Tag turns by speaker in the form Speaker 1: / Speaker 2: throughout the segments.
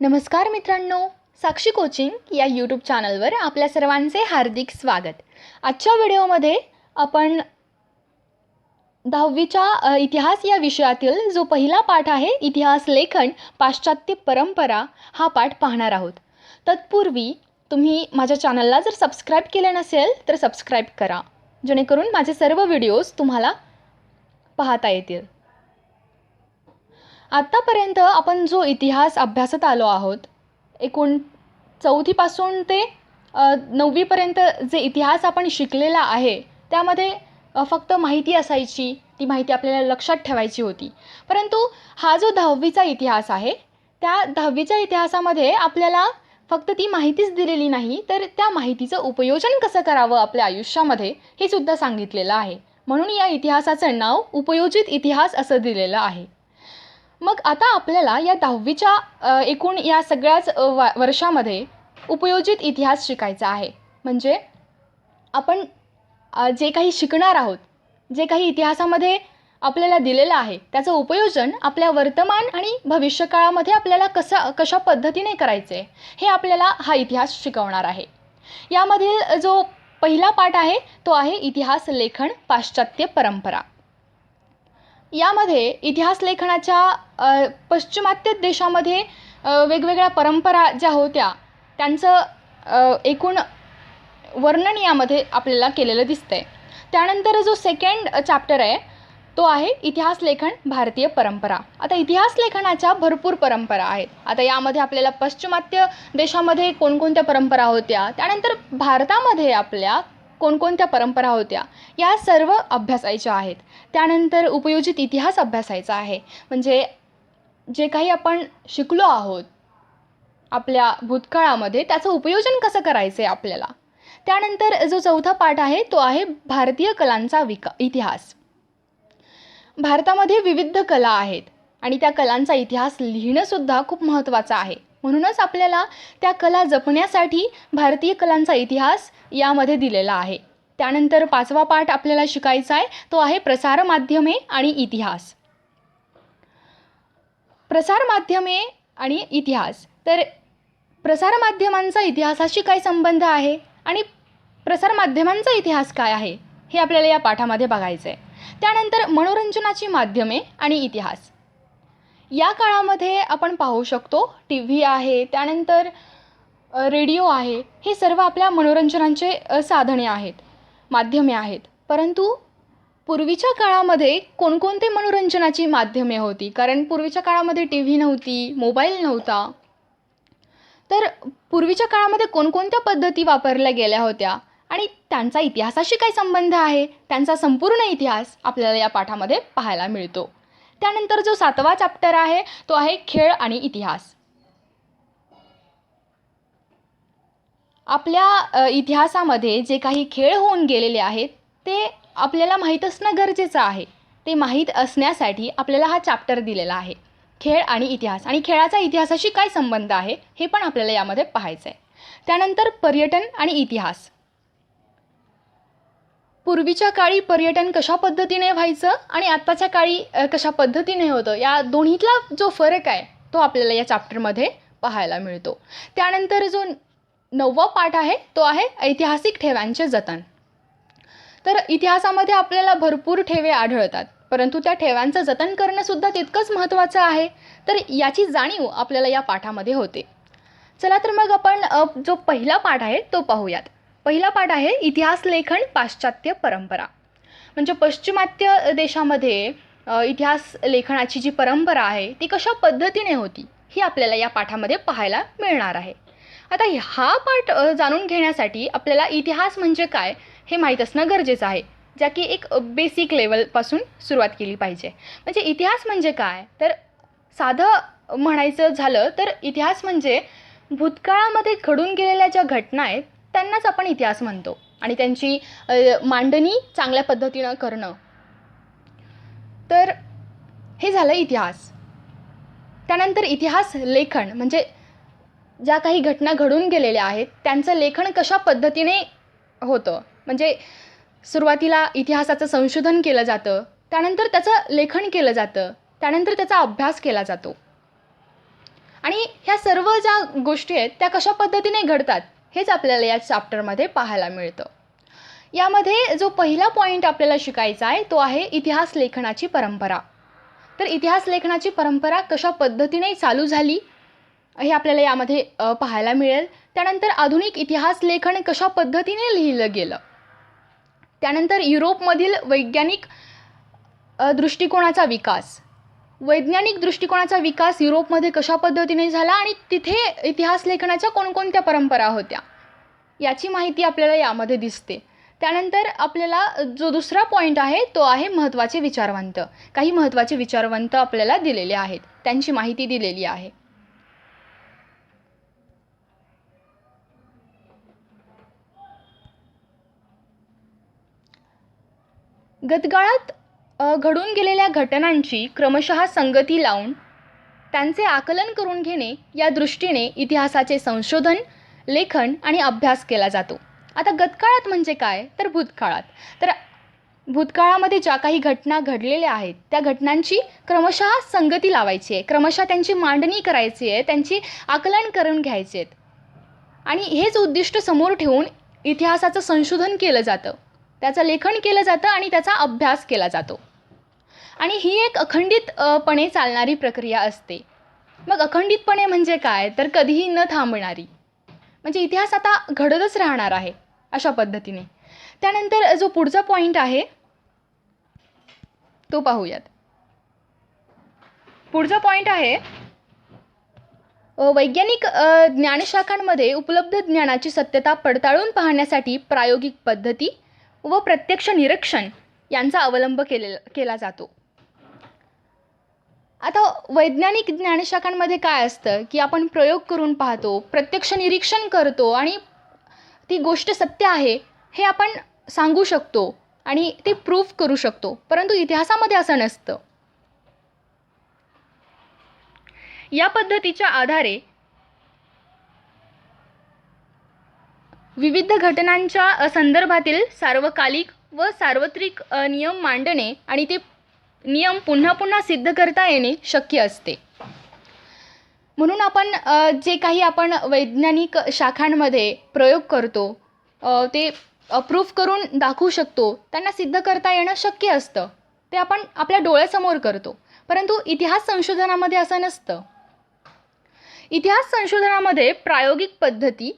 Speaker 1: नमस्कार मित्रांनो, साक्षी कोचिंग या यूट्यूब चॅनलवर आपल्या सर्वांचे हार्दिक स्वागत। आजच्या व्हिडिओमध्ये आपण 10वीच्या इतिहास या विषयातील जो पहिला पाठ आहे इतिहास लेखन पाश्चात्य परंपरा हा पाठ पाहणार आहोत। तत्पूर्वी तुम्ही माझ्या चॅनलला जर सबस्क्राइब केले नसेल तर सबस्क्राइब करा, जेणेकरून माझे सर्व व्हिडिओज तुम्हाला पाहता येतील। आत्तापर्यंत आपण जो इतिहास अभ्यासत आलो आहोत, एकूण 4थी पासून ते 9वी पर्यंत जे इतिहास आपण शिकलेला आहे त्यामध्ये फक्त माहिती असायची, ती माहिती आपल्याला लक्षात ठेवायची होती। परंतु हा जो 10वीचा इतिहास आहे त्या 10वीच्या इतिहासामध्ये आपल्याला फक्त ती माहितीच दिलेली नाही, तर त्या माहितीचं उपयोजन कसं करावं आपल्या आयुष्यामध्ये हे सुद्धा सांगितलेलं आहे। म्हणून या इतिहासाचं नाव उपयोजित इतिहास असं दिलेलं आहे। मग आता आपल्याला या 10वीच्या एकूण या सगळ्याच वर्षामध्ये उपयोजित इतिहास शिकायचा आहे। म्हणजे आपण जे काही शिकणार आहोत, जे काही इतिहासामध्ये आपल्याला दिलेलं आहे त्याचं उपयोजन आपल्या वर्तमान आणि भविष्यकाळामध्ये आपल्याला कशा पद्धतीने करायचे हे आपल्याला हा इतिहास शिकवणार आहे। यामधील जो पहिला पाठ आहे तो आहे इतिहास लेखन पाश्चात्य परंपरा। यामध्ये इतिहास लेखनाच्या पश्चिमात्य देशामध्ये वेगवेगळ्या परंपरा ज्या होत्या त्यांचं एकूण वर्णन यामध्ये आपल्याला केलेलं दिसतंय। त्यानंतर जो सेकंड चॅप्टर आहे तो आहे इतिहास लेखन भारतीय परंपरा। आता इतिहास लेखनाच्या भरपूर परंपरा आहेत। आता यामध्ये आपल्याला पश्चिमात्य देशामध्ये कोणकोणत्या परंपरा होत्या, त्यानंतर भारतामध्ये आपल्या कोणकोणत्या परंपरा होत्या या सर्व अभ्यासायच्या आहेत। त्यानंतर उपयोजित इतिहास अभ्यासायचा आहे, म्हणजे जे काही आपण शिकलो आहोत आपल्या भूतकाळामध्ये त्याचं उपयोजन कसं करायचं आहे आपल्याला। त्यानंतर जो चौथा पाठ आहे तो आहे भारतीय कलांचा इतिहास। भारतामध्ये विविध कला आहेत आणि त्या कलांचा इतिहास लिहिणंसुद्धा खूप महत्त्वाचं आहे। म्हणूनच आपल्याला त्या कला जपण्यासाठी भारतीय कलांचा इतिहास यामध्ये दिलेला आहे। त्यानंतर पाचवा पाठ आपल्याला शिकायचा आहे तो आहे प्रसार माध्यमे आणि इतिहास। प्रसार माध्यमे आणि इतिहास, तर प्रसार माध्यमांचा इतिहासाशी काय संबंध आहे आणि प्रसार माध्यमांचा इतिहास काय आहे हे आपल्याला या पाठामध्ये बघायचं आहे। त्यानंतर मनोरंजनाची माध्यमे आणि इतिहास। या काळामध्ये आपण पाहू शकतो TV आहे, त्यानंतर रेडिओ आहे, हे सर्व आपल्या मनोरंजनाचे साधने आहेत, माध्यमे आहेत। परंतु पूर्वीच्या काळामध्ये कोणकोणते मनोरंजनाची माध्यमे होती, कारण पूर्वीच्या काळामध्ये TV नव्हती, मोबाईल नव्हता, तर पूर्वीच्या काळामध्ये कोणकोणत्या पद्धती वापरल्या गेल्या होत्या आणि त्यांचा इतिहासाशी काय संबंध आहे त्यांचा संपूर्ण इतिहास आपल्याला या पाठामध्ये पाहायला मिळतो। त्यानंतर जो 7वा चॅप्टर आहे तो आहे खेळ आणि इतिहास। आपल्या इतिहासामध्ये जे काही खेळ होऊन गेलेले आहेत ते आपल्याला माहीत असणं गरजेचं आहे। ते माहीत असण्यासाठी आपल्याला हा चॅप्टर दिलेला आहे, खेळ आणि इतिहास, आणि खेळाचा इतिहासाशी काय संबंध आहे हे पण आपल्याला यामध्ये पाहायचं आहे। त्यानंतर पर्यटन आणि इतिहास। पूर्वीच्या काळी पर्यटन कशा पद्धतीने व्हायचं आणि आत्ताच्या काळी कशा पद्धतीने होतं, या दोन्हीतला जो फरक आहे तो आपल्याला या चॅप्टरमध्ये पाहायला मिळतो। त्यानंतर जो 9वा पाठ आहे तो आहे ऐतिहासिक ठेव्यांचे जतन। तर इतिहासामध्ये आपल्याला भरपूर ठेवे आढळतात, परंतु त्या ठेव्यांचं जतन करणं सुद्धा तितकंच महत्त्वाचं आहे, तर याची जाणीव आपल्याला या पाठामध्ये होते। चला तर मग आपण जो पहिला पाठ आहे तो पाहूयात। पहिला पाठ आहे इतिहास लेखन पाश्चात्य परंपरा। म्हणजे पश्चिमात्य देशामध्ये इतिहास लेखनाची जी परंपरा आहे ती कशा पद्धतीने होती ही आपल्याला या पाठामध्ये पाहायला मिळणार आहे। आता हा पाठ जाणून घेण्यासाठी आपल्याला इतिहास म्हणजे काय हे माहीत असणं गरजेचं आहे, ज्या की एक बेसिक लेवलपासून सुरुवात केली पाहिजे। म्हणजे इतिहास म्हणजे काय, तर साधं म्हणायचं झालं तर इतिहास म्हणजे भूतकाळामध्ये घडून गेलेल्या ज्या घटना आहेत त्यांनाच आपण इतिहास म्हणतो आणि त्यांची मांडणी चांगल्या पद्धतीनं करणं, तर हे झालं इतिहास। त्यानंतर इतिहास लेखन म्हणजे ज्या काही घटना घडून गेलेल्या आहेत त्यांचं लेखन कशा पद्धतीने होतं, म्हणजे सुरुवातीला इतिहासाचं संशोधन केलं जातं, त्यानंतर त्याचं लेखन केलं जातं, त्यानंतर त्याचा अभ्यास केला जातो आणि ह्या सर्व ज्या गोष्टी आहेत त्या कशा पद्धतीने घडतात हेच आपल्याला या चॅप्टरमध्ये पाहायला मिळतं. यामध्ये जो पहिला पॉईंट आपल्याला शिकायचा आहे तो आहे इतिहास लेखनाची परंपरा. तर इतिहास लेखनाची परंपरा कशा पद्धतीने चालू झाली हे आपल्याला यामध्ये पाहायला मिळेल. त्यानंतर आधुनिक इतिहास लेखन कशा पद्धतीने लिहिलं गेलं. त्यानंतर युरोपमधील वैज्ञानिक दृष्टिकोनाचा विकास, वैज्ञानिक दृष्टिकोनाचा विकास युरोपमध्ये कशा पद्धतीने झाला आणि तिथे इतिहास लेखनाच्या कोणकोणत्या परंपरा होत्या याची माहिती आपल्याला यामध्ये दिसते. त्यानंतर आपल्याला जो दुसरा पॉईंट आहे तो आहे महत्त्वाचे विचारवंत. काही महत्त्वाचे विचारवंत आपल्याला दिलेले आहेत, त्यांची माहिती दिलेली आहे. गतकाळात घडून गेलेल्या घटनांची क्रमशः संगती लावून त्यांचे आकलन करून घेणे या दृष्टीने इतिहासाचे संशोधन, लेखन आणि अभ्यास केला जातो. आता गतकाळात म्हणजे काय तर भूतकाळात. तर भूतकाळामध्ये ज्या काही घटना घडलेल्या आहेत त्या घटनांची क्रमशः संगती लावायची आहे, क्रमशः त्यांची मांडणी करायची आहे, त्यांची आकलन करून घ्यायचे आहेत आणि हेच उद्दिष्ट समोर ठेवून इतिहासाचं संशोधन केलं जातं, त्याचं लेखन केलं जातं आणि त्याचा अभ्यास केला जातो. आणि ही एक अखंडितपणे चालणारी प्रक्रिया असते. मग अखंडितपणे म्हणजे काय तर कधीही न थांबणारी, म्हणजे इतिहास आता घडतच राहणार आहे अशा पद्धतीने. त्यानंतर जो पुढचा पॉईंट आहे तो पाहूयात. पुढचा पॉईंट आहे वैज्ञानिक ज्ञानशाखांमध्ये उपलब्ध ज्ञानाची सत्यता पडताळून पाहण्यासाठी प्रायोगिक पद्धती व प्रत्यक्ष निरीक्षण यांचा अवलंब केला जातो. आता वैज्ञानिक ज्ञानशाखांमध्ये काय असतं की आपण प्रयोग करून पाहतो, प्रत्यक्ष निरीक्षण करतो आणि ती गोष्ट सत्य आहे हे आपण सांगू शकतो आणि ते प्रूफ करू शकतो. परंतु इतिहासामध्ये असं नसतं. या पद्धतीच्या आधारे विविध घटनांच्या संदर्भातील सार्वकालिक व सार्वत्रिक नियम मांडणे आणि ते नियम पुन्हा पुन्हा सिद्ध करता येणे शक्य असते. म्हणून आपण जे काही आपण वैज्ञानिक शाखांमध्ये प्रयोग करतो ते प्रूफ करून दाखवू शकतो, त्यांना सिद्ध करता येणं शक्य असतं, ते आपण आपल्या डोळ्यासमोर करतो. परंतु इतिहास संशोधनामध्ये असं नसतं. इतिहास संशोधनामध्ये प्रायोगिक पद्धती,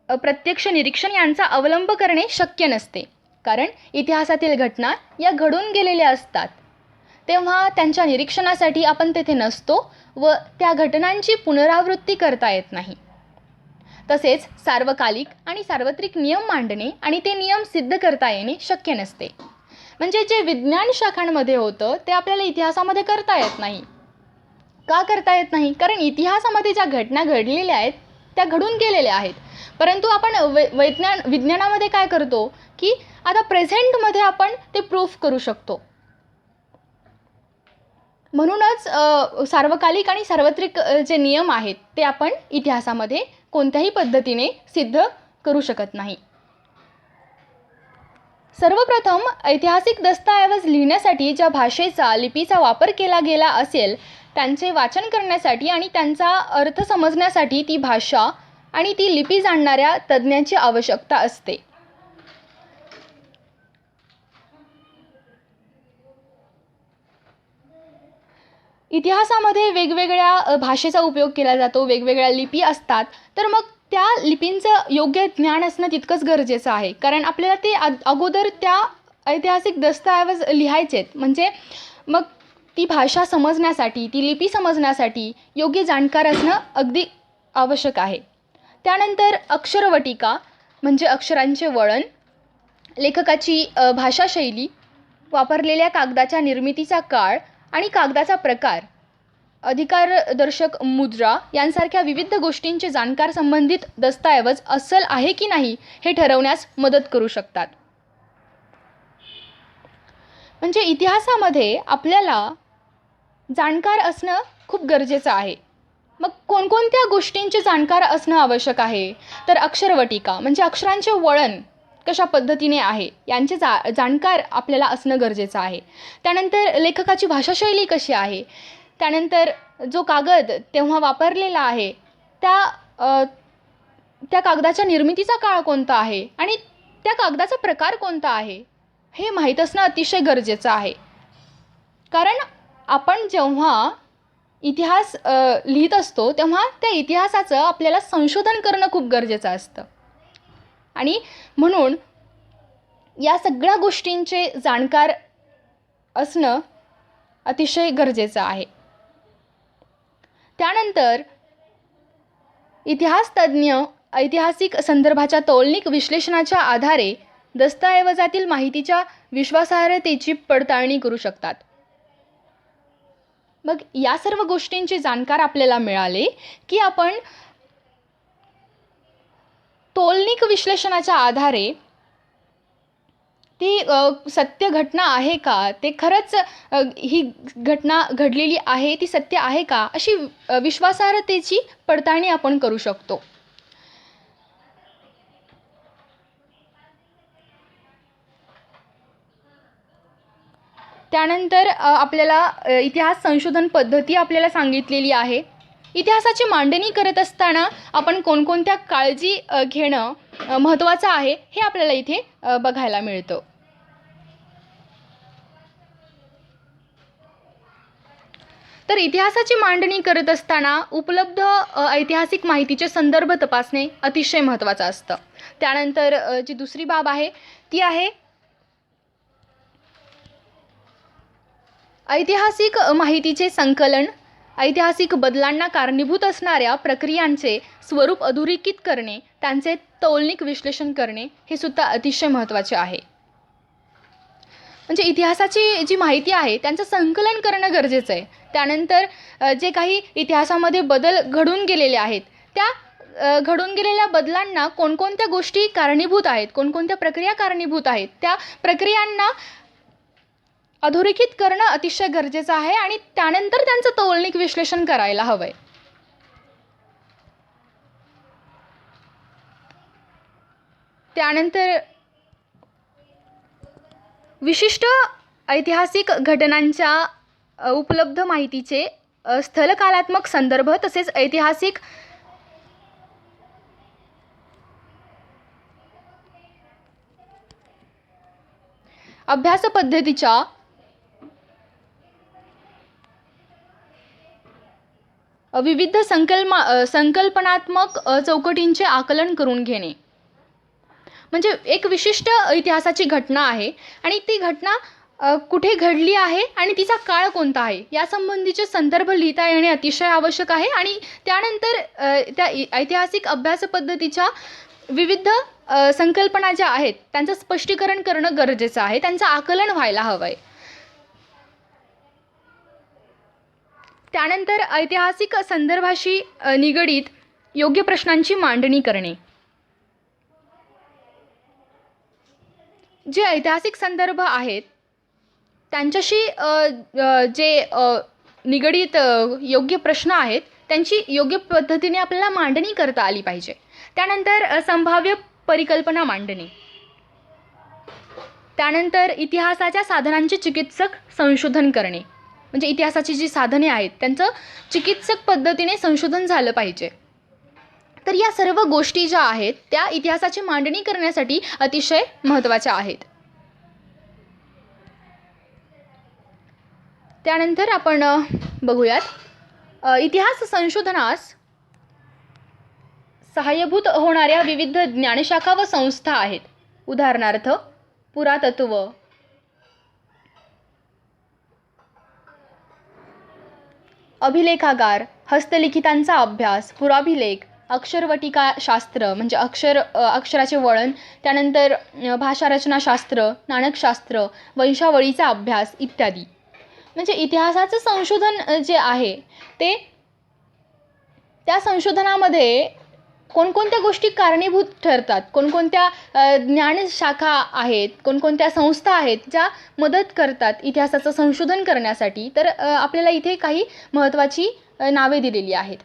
Speaker 1: प्रत्यक्ष निरीक्षण यांचा अवलंब करणे शक्य नसते, कारण इतिहासातील घटना या घडून गेलेल्या असतात. तेव्हा त्यांच्या निरीक्षणासाठी आपण तेथे नसतो व त्या घटनांची पुनरावृत्ती करता येत नाही. तसेच सार्वकालिक आणि सार्वत्रिक नियम मांडणे आणि ते नियम सिद्ध करता येणे शक्य नसते. म्हणजे जे विज्ञान शाखांमध्ये होतं ते आपल्याला इतिहासामध्ये करता येत नाही. का करता येत नाही? कारण इतिहासामध्ये ज्या घटना घडलेल्या आहेत त्या घडून गेलेल्या आहेत. परंतु आपण विज्ञानामध्ये काय करतो की आता प्रेझेंटमध्ये आपण ते प्रूफ करू शकतो. म्हणूनच सार्वकालिक आणि सार्वत्रिक जे नियम आहेत ते आपण इतिहासामध्ये कोणत्याही पद्धतीने सिद्ध करू शकत नाही. सर्वप्रथम ऐतिहासिक दस्तऐवज लिहिण्यासाठी ज्या भाषेचा, लिपीचा वापर केला गेला असेल त्यांचे वाचन करण्यासाठी आणि त्यांचा अर्थ समजण्यासाठी ती भाषा आणि ती लिपी जाणणाऱ्या तज्ज्ञांची आवश्यकता असते. इतिहासामध्ये वेगवेगळ्या भाषेचा उपयोग केला जातो, वेगवेगळ्या लिपी असतात. तर मग त्या लिपींचं योग्य ज्ञान असणं तितकंच गरजेचं आहे, कारण आपल्याला ते अगोदर त्या ऐतिहासिक दस्तऐवज लिहायचेत. म्हणजे मग ती भाषा समजण्यासाठी, ती लिपी समजण्यासाठी योग्य जाणकार असणं अगदी आवश्यक आहे. त्यानंतर अक्षरवटिका म्हणजे अक्षरांचे वळण, लेखकाची भाषाशैली, वापरलेल्या कागदाच्या निर्मितीचा काळ आणि कागदाचा प्रकार, अधिकारदर्शक मुद्रा यांसारख्या विविध गोष्टींचे जाणकार संबंधित दस्तऐवज अस्सल आहे की नाही हे ठरवण्यास मदत करू शकतात. म्हणजे इतिहासामध्ये आपल्याला जाणकार असणं खूप गरजेचं आहे. मग कोणकोणत्या गोष्टींचे जाणकार असणं आवश्यक आहे तर अक्षरवटिका म्हणजे अक्षरांचे वळण कशा पद्धतीने आहे यांचे जाणकार आपल्याला असणं गरजेचं आहे. त्यानंतर लेखकाची भाषाशैली कशी आहे, त्यानंतर जो कागद तेव्हा वापरलेला आहे त्या कागदाच्या निर्मितीचा काळ कोणता आहे आणि त्या कागदाचा प्रकार कोणता आहे हे माहीत असणं अतिशय गरजेचं आहे. कारण आपण जेव्हा इतिहास लिहित असतो तेव्हा त्या इतिहासाचं आपल्याला संशोधन करणं खूप गरजेचं असतं आणि म्हणून या सगळ्या गोष्टींचे जाणकार असणं अतिशय गरजेचं आहे. त्यानंतर इतिहासतज्ञ ऐतिहासिक संदर्भाच्या तौलनिक विश्लेषणाच्या आधारे दस्तऐवजातील माहितीच्या विश्वासार्हतेची पडताळणी करू शकतात. मग या सर्व गोष्टींचे जाणकार आपल्याला मिळाले की आपण तौलनिक विश्लेषणाच्या आधारे ती सत्य घटना आहे का, ते खरंच ही घटना घडलेली आहे ती सत्य आहे का, अशी विश्वासार्हतेची पडताळणी आपण करू शकतो. त्यानंतर आपल्याला इतिहास संशोधन पद्धती आपल्याला सांगितलेली आहे. इतिहासाची मांडणी करत असताना आपण कोणकोणत्या काळजी घेणं महत्त्वाचं आहे हे आपल्याला इथे बघायला मिळतं. तर इतिहासाची मांडणी करत असताना उपलब्ध ऐतिहासिक माहितीचे संदर्भ तपासणे अतिशय महत्त्वाचं असतं. त्यानंतर जी दुसरी बाब आहे ती आहे ऐतिहासिक माहितीचे संकलन. ऐतिहासिक बदलांना कारणीभूत असणाऱ्या प्रक्रियांचे स्वरूप अधोरेखित करणे, त्यांचे तौलनिक विश्लेषण करणे हे सुद्धा अतिशय महत्त्वाचे आहे. म्हणजे इतिहासाची जी माहिती आहे त्यांचं संकलन करणं गरजेचं आहे. त्यानंतर जे काही इतिहासामध्ये बदल घडून गेलेले आहेत त्या घडून गेलेल्या बदलांना कोणकोणत्या गोष्टी कारणीभूत आहेत, कोणकोणत्या प्रक्रिया कारणीभूत आहेत, त्या प्रक्रियांना अधोरेखित करणं अतिशय गरजेचं आहे आणि त्यानंतर त्यांचं तौलनिक विश्लेषण करायला हवं आहे. त्यानंतर विशिष्ट ऐतिहासिक घटनांच्या उपलब्ध माहितीचे स्थलकालात्मक संदर्भ तसेच ऐतिहासिक अभ्यास पद्धतीच्या विविध संकल्पनात्मक चौकटींचे आकलन करून घेणे. म्हणजे एक विशिष्ट इतिहासाची घटना आहे आणि ती घटना कुठे घडली आहे आणि तिचा काळ कोणता आहे यासंबंधीचे संदर्भ लिहिता येणे अतिशय आवश्यक आहे. आणि त्यानंतर त्या ऐतिहासिक अभ्यास पद्धतीच्या विविध संकल्पना ज्या आहेत त्यांचं स्पष्टीकरण करणं गरजेचं आहे, त्यांचं आकलन व्हायला हवं आहे. त्यानंतर ऐतिहासिक संदर्भाशी निगडीत योग्य प्रश्नांची मांडणी करणे. जे ऐतिहासिक संदर्भ आहेत त्यांच्याशी जे निगडीत योग्य प्रश्न आहेत त्यांची योग्य पद्धतीने आपल्याला मांडणी करता आली पाहिजे. त्यानंतर संभाव्य परिकल्पना मांडणे. त्यानंतर इतिहासाच्या साधनांचे चिकित्सक संशोधन करणे. म्हणजे इतिहासाची जी साधने आहेत त्यांचं चिकित्सक पद्धतीने संशोधन झालं पाहिजे. तर या सर्व गोष्टी ज्या आहेत त्या इतिहासाची मांडणी करण्यासाठी अतिशय महत्त्वाच्या आहेत. त्यानंतर आपण बघूयात इतिहास संशोधनास सहाय्यभूत होणाऱ्या विविध ज्ञानशाखा व संस्था आहेत. उदाहरणार्थ पुरातत्व, अभिलेखागार, हस्तलिखितांचा अभ्यास, पुराभिलेख, अक्षरवटिका शास्त्र म्हणजे अक्षराचे वळण, त्यानंतर भाषारचनाशास्त्र, नाणकशास्त्र, वंशावळीचा अभ्यास इत्यादी. म्हणजे इतिहासाचं संशोधन जे आहे ते त्या संशोधनामध्ये कोणकोणत्या गोष्टी कारणीभूत ठरतात, कोणकोणत्या ज्ञानशाखा आहेत, कोणकोणत्या संस्था आहेत ज्या मदत करतात इतिहासाचं संशोधन करण्यासाठी. तर आपल्याला इथे काही महत्त्वाची नावे दिलेली आहेत.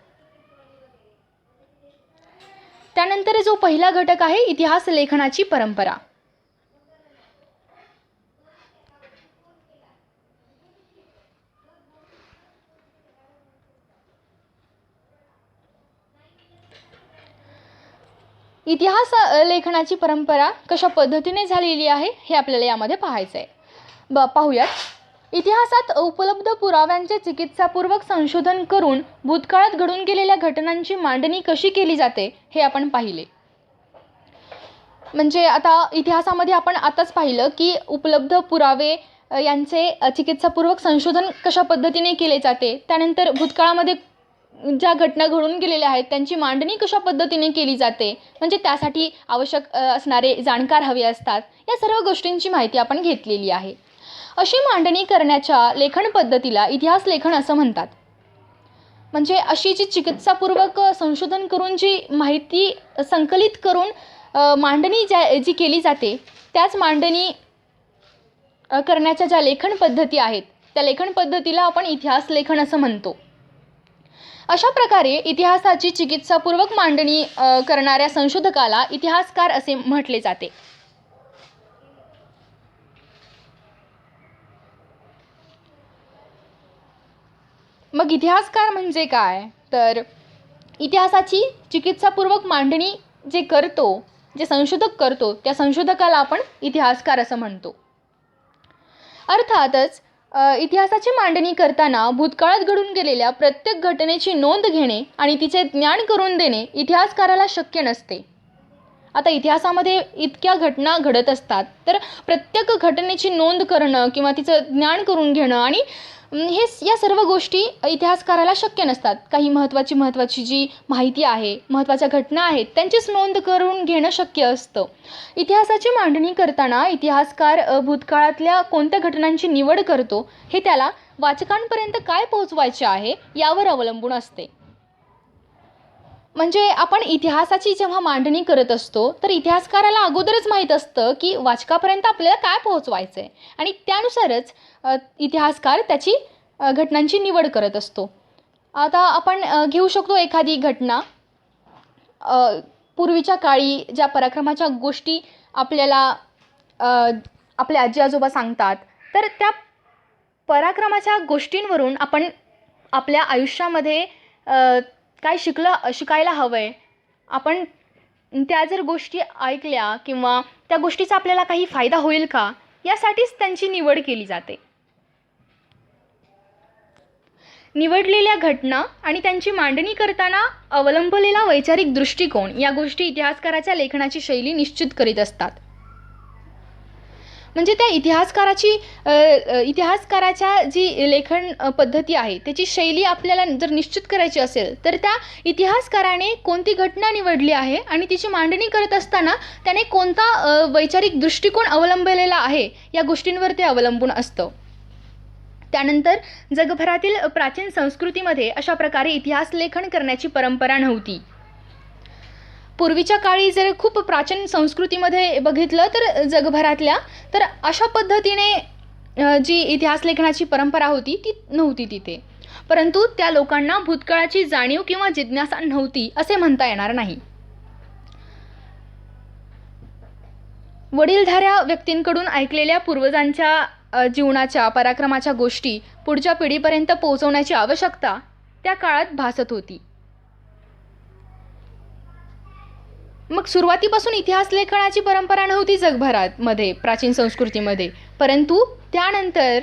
Speaker 1: त्यानंतर जो पहिला घटक आहे इतिहास लेखनाची परंपरा. इतिहास लेखनाची परंपरा कशा पद्धतीने झालेली आहे हे आपल्याला यामध्ये पाहायचं आहे. पाहूयात. इतिहासात उपलब्ध पुराव्यांचे चिकित्सापूर्वक संशोधन करून भूतकाळात घडून गेलेल्या घटनांची मांडणी कशी केली जाते हे आपण पाहिले. म्हणजे आता इतिहासामध्ये आपण आताच पाहिलं की उपलब्ध पुरावे यांचे चिकित्सापूर्वक संशोधन कशा पद्धतीने केले जाते. त्यानंतर भूतकाळामध्ये ज्या घटना घडून गेलेल्या आहेत त्यांची मांडणी कशा पद्धतीने केली जाते, म्हणजे त्यासाठी आवश्यक असणारे जाणकार हवे असतात. या सर्व गोष्टींची माहिती आपण घेतलेली आहे. अशी मांडणी करण्याच्या लेखन पद्धतीला इतिहास लेखन असं म्हणतात. म्हणजे अशी जी चिकित्सापूर्वक संशोधन करून जी माहिती संकलित करून मांडणी जी केली जाते त्याच मांडणी करण्याच्या ज्या लेखन पद्धती आहेत त्या लेखन पद्धतीला आपण इतिहास लेखन असं म्हणतो. अशा प्रकारे इतिहासाची चिकित्सापूर्वक मांडणी करणाऱ्या संशोधकाला इतिहासकार असे म्हटले जाते. मग इतिहासकार म्हणजे काय? तर इतिहासाची चिकित्सापूर्वक मांडणी जे संशोधक करतो त्या संशोधकाला आपण इतिहासकार असं म्हणतो. अर्थातच इतिहासाची मांडणी करताना भूतकाळात घडून गेलेल्या प्रत्येक घटनेची नोंद घेणे आणि तिचे ज्ञान करून देणे इतिहासकाराला शक्य नसते. आता इतिहासामध्ये इतक्या घटना घडत असतात तर प्रत्येक घटनेची नोंद करणं किंवा तिचं ज्ञान करून घेणं आणि या सर्व गोष्टी इतिहासकाराला शक्य नसतात. काही महत्त्वाची जी माहिती आहे, महत्त्वाच्या घटना आहेत त्यांचीच नोंद करून घेणं शक्य असतं. इतिहासाची मांडणी करताना इतिहासकार भूतकाळातल्या कोणत्या घटनांची निवड करतो हे त्याला वाचकांपर्यंत काय पोहोचवायचे आहे यावर अवलंबून असते. म्हणजे आपण इतिहासाची जेव्हा मांडणी करत असतो तर इतिहासकाराला अगोदरच माहीत असतं की वाचकापर्यंत आपल्याला काय पोहोचवायचं आहे आणि त्यानुसारच इतिहासकार त्याची घटनांची निवड करत असतो. आता आपण घेऊ शकतो एखादी घटना. पूर्वीच्या काळी ज्या पराक्रमाच्या गोष्टी आपल्याला आपले आजी आजोबा सांगतात तर त्या पराक्रमाच्या गोष्टींवरून आपण आपल्या आयुष्यामध्ये काय शिकायला हवं आहे, आपण त्या जर गोष्टी ऐकल्या किंवा त्या गोष्टीचा आपल्याला काही फायदा होईल का यासाठीच त्यांची निवड केली जाते. निवडलेल्या घटना आणि त्यांची मांडणी करताना अवलंबलेला वैचारिक दृष्टिकोन या गोष्टी इतिहासकाराच्या लेखनाची शैली निश्चित करीत असतात. म्हणजे त्या इतिहासकाराच्या जी लेखन पद्धती आहे त्याची शैली आपल्याला जर निश्चित करायची असेल तर त्या इतिहासकाराने कोणती घटना निवडली आहे आणि तिची मांडणी करत असताना त्याने कोणता वैचारिक दृष्टिकोन अवलंबलेला आहे या गोष्टींवर ते अवलंबून असतं. त्यानंतर जगभरातील प्राचीन संस्कृतीमध्ये अशा प्रकारे इतिहास लेखन करण्याची परंपरा नव्हती. पूर्वीच्या काळी जर खूप प्राचीन संस्कृतीमध्ये बघितलं तर जगभरातल्या तर अशा पद्धतीने जी इतिहास लेखनाची परंपरा होती ती नव्हती तिथे. परंतु त्या लोकांना भूतकाळाची जाणीव किंवा जिज्ञासा नव्हती असे म्हणता येणार नाही. वडीलधाऱ्या व्यक्तींकडून ऐकलेल्या पूर्वजांच्या जीवनाच्या पराक्रमाच्या गोष्टी पुढच्या पिढीपर्यंत पोहोचवण्याची आवश्यकता त्या काळात भासत होती. मग सुरुवातीपासून इतिहास लेखनाची परंपरा नव्हती जगभरामध्ये प्राचीन संस्कृतीमध्ये, परंतु त्यानंतर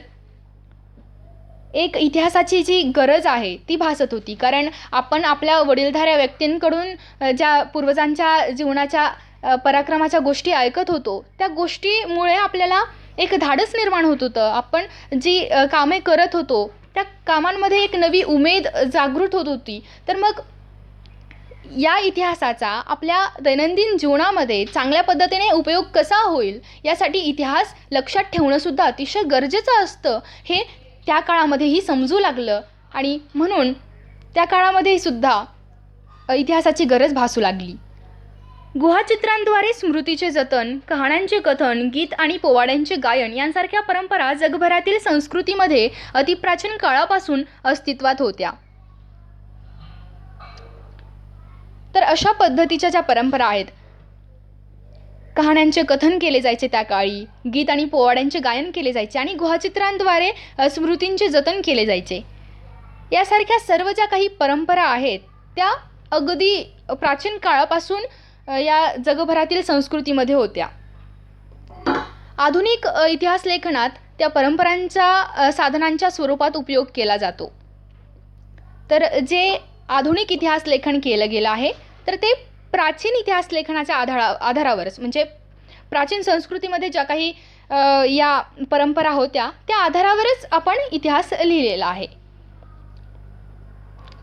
Speaker 1: एक इतिहासाची जी गरज आहे ती भासत होती. कारण आपण आपल्या वडीलधाऱ्या व्यक्तींकडून ज्या पूर्वजांच्या जीवनाच्या पराक्रमाच्या गोष्टी ऐकत होतो त्या गोष्टीमुळे आपल्याला एक धाडस निर्माण होत होतं. आपण जी कामे करत होतो त्या कामांमध्ये एक नवी उमेद जागृत होत होती. तर मग या इतिहासाचा आपल्या दैनंदिन जीवनामध्ये चांगल्या पद्धतीने उपयोग कसा होईल यासाठी इतिहास लक्षात ठेवणंसुद्धा अतिशय गरजेचं असतं हे त्या काळामध्येही समजू लागलं आणि म्हणून त्या काळामध्ये सुद्धा इतिहासाची गरज भासू लागली. गुहाचित्रांद्वारे स्मृतीचे जतन, कहाण्यांचे कथन, गीत आणि पोवाड्यांचे गायन यांसारख्या परंपरा जगभरातील संस्कृतीमध्ये अतिप्राचीन काळापासून अस्तित्वात होत्या. तर अशा पद्धतीच्या ज्या परंपरा आहेत, कहाण्यांचे कथन केले जायचे त्या काळी, गीत आणि पोवाड्यांचे गायन केले जायचे आणि गुहाचित्रांद्वारे स्मृतींचे जतन केले जायचे. यासारख्या सर्व ज्या काही परंपरा आहेत त्या अगदी प्राचीन काळापासून या जगभरातील संस्कृतीमध्ये होत्या. आधुनिक इतिहास लेखनात त्या परंपरांच्या साधनांच्या स्वरूपात उपयोग केला जातो. तर जे आधुनिक इतिहास लेखन केलं गेलं आहे तर ते प्राचीन इतिहास लेखनाच्या आधारावरच, म्हणजे प्राचीन संस्कृतीमध्ये ज्या काही या परंपरा होत्या त्या आधारावरच आपण इतिहास लिहिलेला आहे.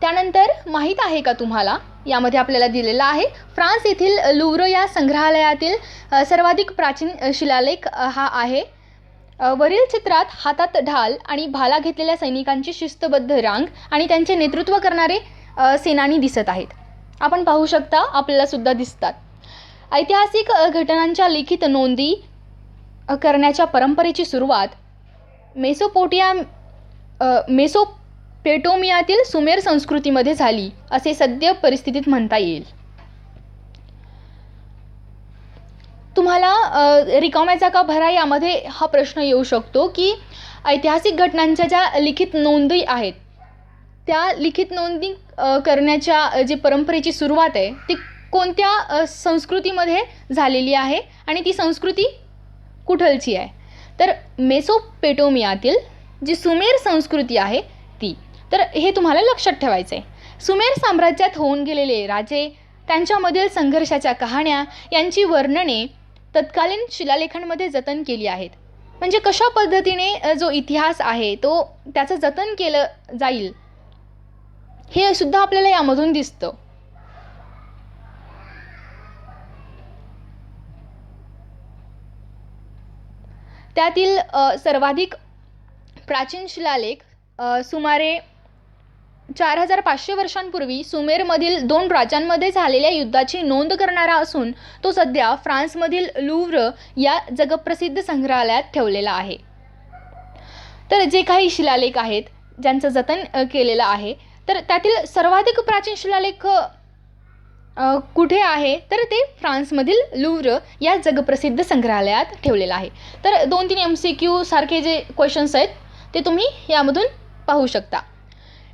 Speaker 1: त्यानंतर माहीत आहे का तुम्हाला, यामध्ये आपल्याला दिलेला आहे फ्रान्स येथील लुव्र या संग्रहालयातील सर्वाधिक प्राचीन शिलालेख हा आहे. वरील चित्रात हातात ढाल आणि भाला घेतलेल्या सैनिकांची शिस्तबद्ध रांग आणि त्यांचे नेतृत्व करणारे सेनानी दिसत आहेत. आपण पाहू शकता, आपल्याला सुद्धा दिसतात. ऐतिहासिक घटनांच्या लिखित नोंदी करण्याच्या परंपरेची सुरुवात मेसोपोटेमियातील सुमेर संस्कृतीमध्ये झाली असे सद्य परिस्थितीत म्हणता येईल. तुम्हाला रिकाम्या जागा भरा यामध्ये हा प्रश्न येऊ शकतो की ऐतिहासिक घटनांच्या ज्या लिखित नोंदी आहेत त्या लिखित नोंदी करण्याच्या जी परंपरेची सुरुवात आहे ती कोणत्या संस्कृतीमध्ये झालेली आहे आणि ती संस्कृती कुठलची आहे. तर मेसोपोटेमियातील जी सुमेर संस्कृती आहे ती. तर हे तुम्हाला लक्षात ठेवायचं आहे. सुमेर साम्राज्यात होऊन गेलेले राजे, त्यांच्यामधील संघर्षाच्या कहाण्या यांची वर्णने तत्कालीन शिलालेखांमध्ये जतन केली आहेत. म्हणजे कशा पद्धतीने जो इतिहास आहे तो त्याचं जतन केलं जाईल हे सुद्धा आपल्याला यामधून दिसतं. त्यातील सर्वाधिक प्राचीन शिलालेख सुमारे 4500 वर्षांपूर्वी सुमेरमधील 2 राजांमध्ये झालेल्या युद्धाची नोंद करणारा असून तो सध्या फ्रान्समधील लुव्र या जगप्रसिद्ध संग्रहालयात ठेवलेला आहे. तर जे काही शिलालेख आहेत ज्यांचं जतन केलेलं आहे तर त्यातील सर्वाधिक प्राचीन शिलालेख कुठे आहे तर ते फ्रान्समधील लुव्र या जगप्रसिद्ध संग्रहालयात ठेवलेलं आहे. तर 2-3 MCQ सारखे जे क्वेश्चन्स आहेत ते तुम्ही यामधून पाहू शकता.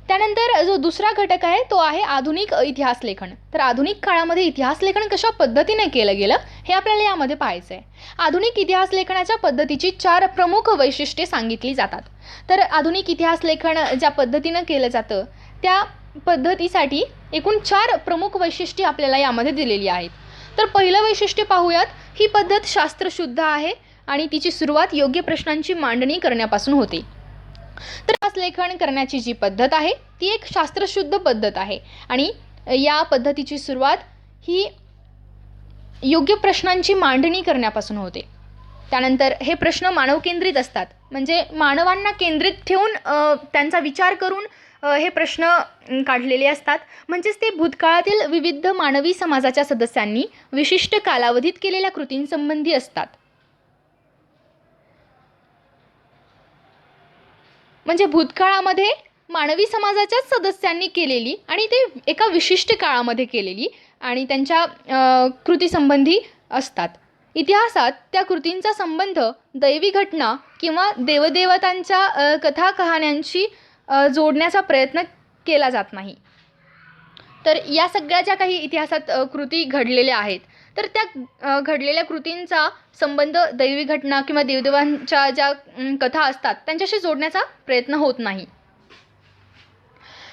Speaker 1: त्यानंतर जो दुसरा घटक आहे तो आहे आधुनिक इतिहास लेखन. तर आधुनिक काळामध्ये इतिहास लेखन कशा पद्धतीने केलं गेलं हे आपल्याला यामध्ये पाहायचं आहे. आधुनिक इतिहास लेखनाच्या पद्धतीची 4 प्रमुख वैशिष्ट्ये सांगितली जातात. तर आधुनिक इतिहास लेखन ज्या पद्धतीनं केलं जातं त्या पद्धतीसाठी एकूण 4 प्रमुख वैशिष्ट्ये आपल्याला यामध्ये दिलेली आहेत. तर पहिलं वैशिष्ट्य पाहूयात. ही पद्धत शास्त्रशुद्ध आहे आणि तिची सुरुवात योग्य प्रश्नांची मांडणी करण्यापासून होते. तर इतिहास लेखन करण्याची जी पद्धत आहे ती एक शास्त्रशुद्ध पद्धत आहे आणि या पद्धतीची सुरुवात ही योग्य प्रश्नांची मांडणी करण्यापासून होते. त्यानंतर हे प्रश्न मानव केंद्रित असतात, म्हणजे मानवांना केंद्रित ठेवून त्यांचा विचार करून हे प्रश्न काढलेले असतात. म्हणजेच ते भूतकाळातील विविध मानवी समाजाच्या सदस्यांनी विशिष्ट कालावधीत केलेल्या कृतींसंबंधी असतात. म्हणजे भूतकाळामध्ये मानवी समाजाच्याच सदस्यांनी केलेली आणि ते एका विशिष्ट काळामध्ये केलेली आणि त्यांच्या कृतीसंबंधी असतात. इतिहासात त्या कृतींचा संबंध दैवी घटना किंवा देवदेवतांच्या कथा कहाण्यांशी जोडण्याचा प्रयत्न केला जात नाही. तर या सगळ्या ज्या काही इतिहासात कृती घडलेल्या आहेत तर त्या घडलेल्या कृतींचा संबंध दैवी घटना किंवा देवदेवांच्या ज्या कथा असतात त्यांच्याशी जोडण्याचा प्रयत्न होत नाही.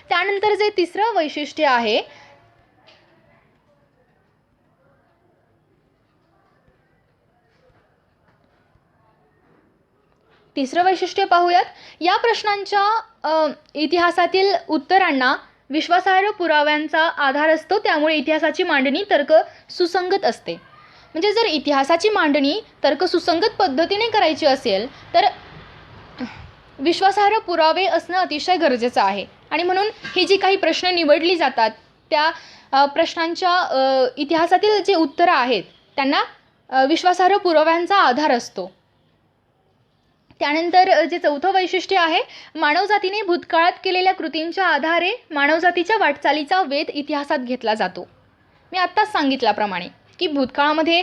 Speaker 1: त्यानंतर जे तिसरं वैशिष्ट्य आहे पाहूयात. या प्रश्नांच्या इतिहासातील उत्तरांना विश्वासार्ह पुराव्यांचा आधार असतो, त्यामुळे इतिहासाची मांडणी तर्क सुसंगत असते. म्हणजे जर इतिहासाची मांडणी तर्क सुसंगत पद्धतीने करायची असेल तर विश्वासार्ह पुरावे असणं अतिशय गरजेचं आहे. आणि म्हणून ही जी काही प्रश्न निवडली जातात त्या प्रश्नांच्या इतिहासातील जे उत्तरं आहेत त्यांना विश्वासार्ह पुराव्यांचा आधार असतो. त्यानंतर जे चौथं वैशिष्ट्य आहे, मानवजातीने भूतकाळात केलेल्या कृतींच्या आधारे मानवजातीच्या वाटचालीचा वेध इतिहासात घेतला जातो. मी आत्ताच सांगितल्याप्रमाणे की भूतकाळामध्ये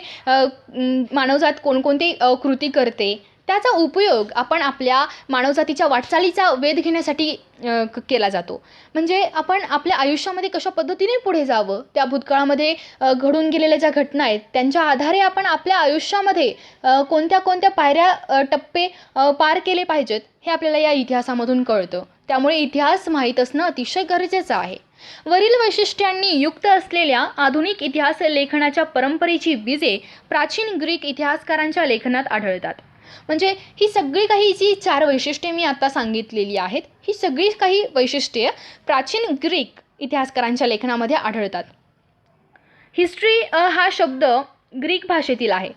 Speaker 1: मानवजात कोणकोणती कृती करते त्याचा उपयोग आपण आपल्या मानवजातीच्या वाटचालीचा वेध घेण्यासाठी केला जातो. म्हणजे आपण आपल्या आयुष्यामध्ये कशा पद्धतीने पुढे जावं, त्या भूतकाळामध्ये घडून गेलेल्या ज्या घटना आहेत त्यांच्या आधारे आपण आपल्या आयुष्यामध्ये कोणत्या कोणत्या पायऱ्या टप्पे पार केले पाहिजेत हे आपल्याला या इतिहासामधून कळतं. त्यामुळे इतिहास माहीत असणं अतिशय गरजेचं आहे. वरील वैशिष्ट्यांनी युक्त असलेल्या आधुनिक इतिहास लेखनाच्या परंपरेची बीजे प्राचीन ग्रीक इतिहासकारांच्या लेखनात आढळतात. म्हणजे ही सगळी काही जी 4 वैशिष्ट्ये मी आता सांगितलेली आहेत, ही सगळी काही वैशिष्ट्ये प्राचीन ग्रीक इतिहासकारांच्या लेखनामध्ये आढळतात. हिस्ट्री हा शब्द ग्रीक भाषेतील आहे.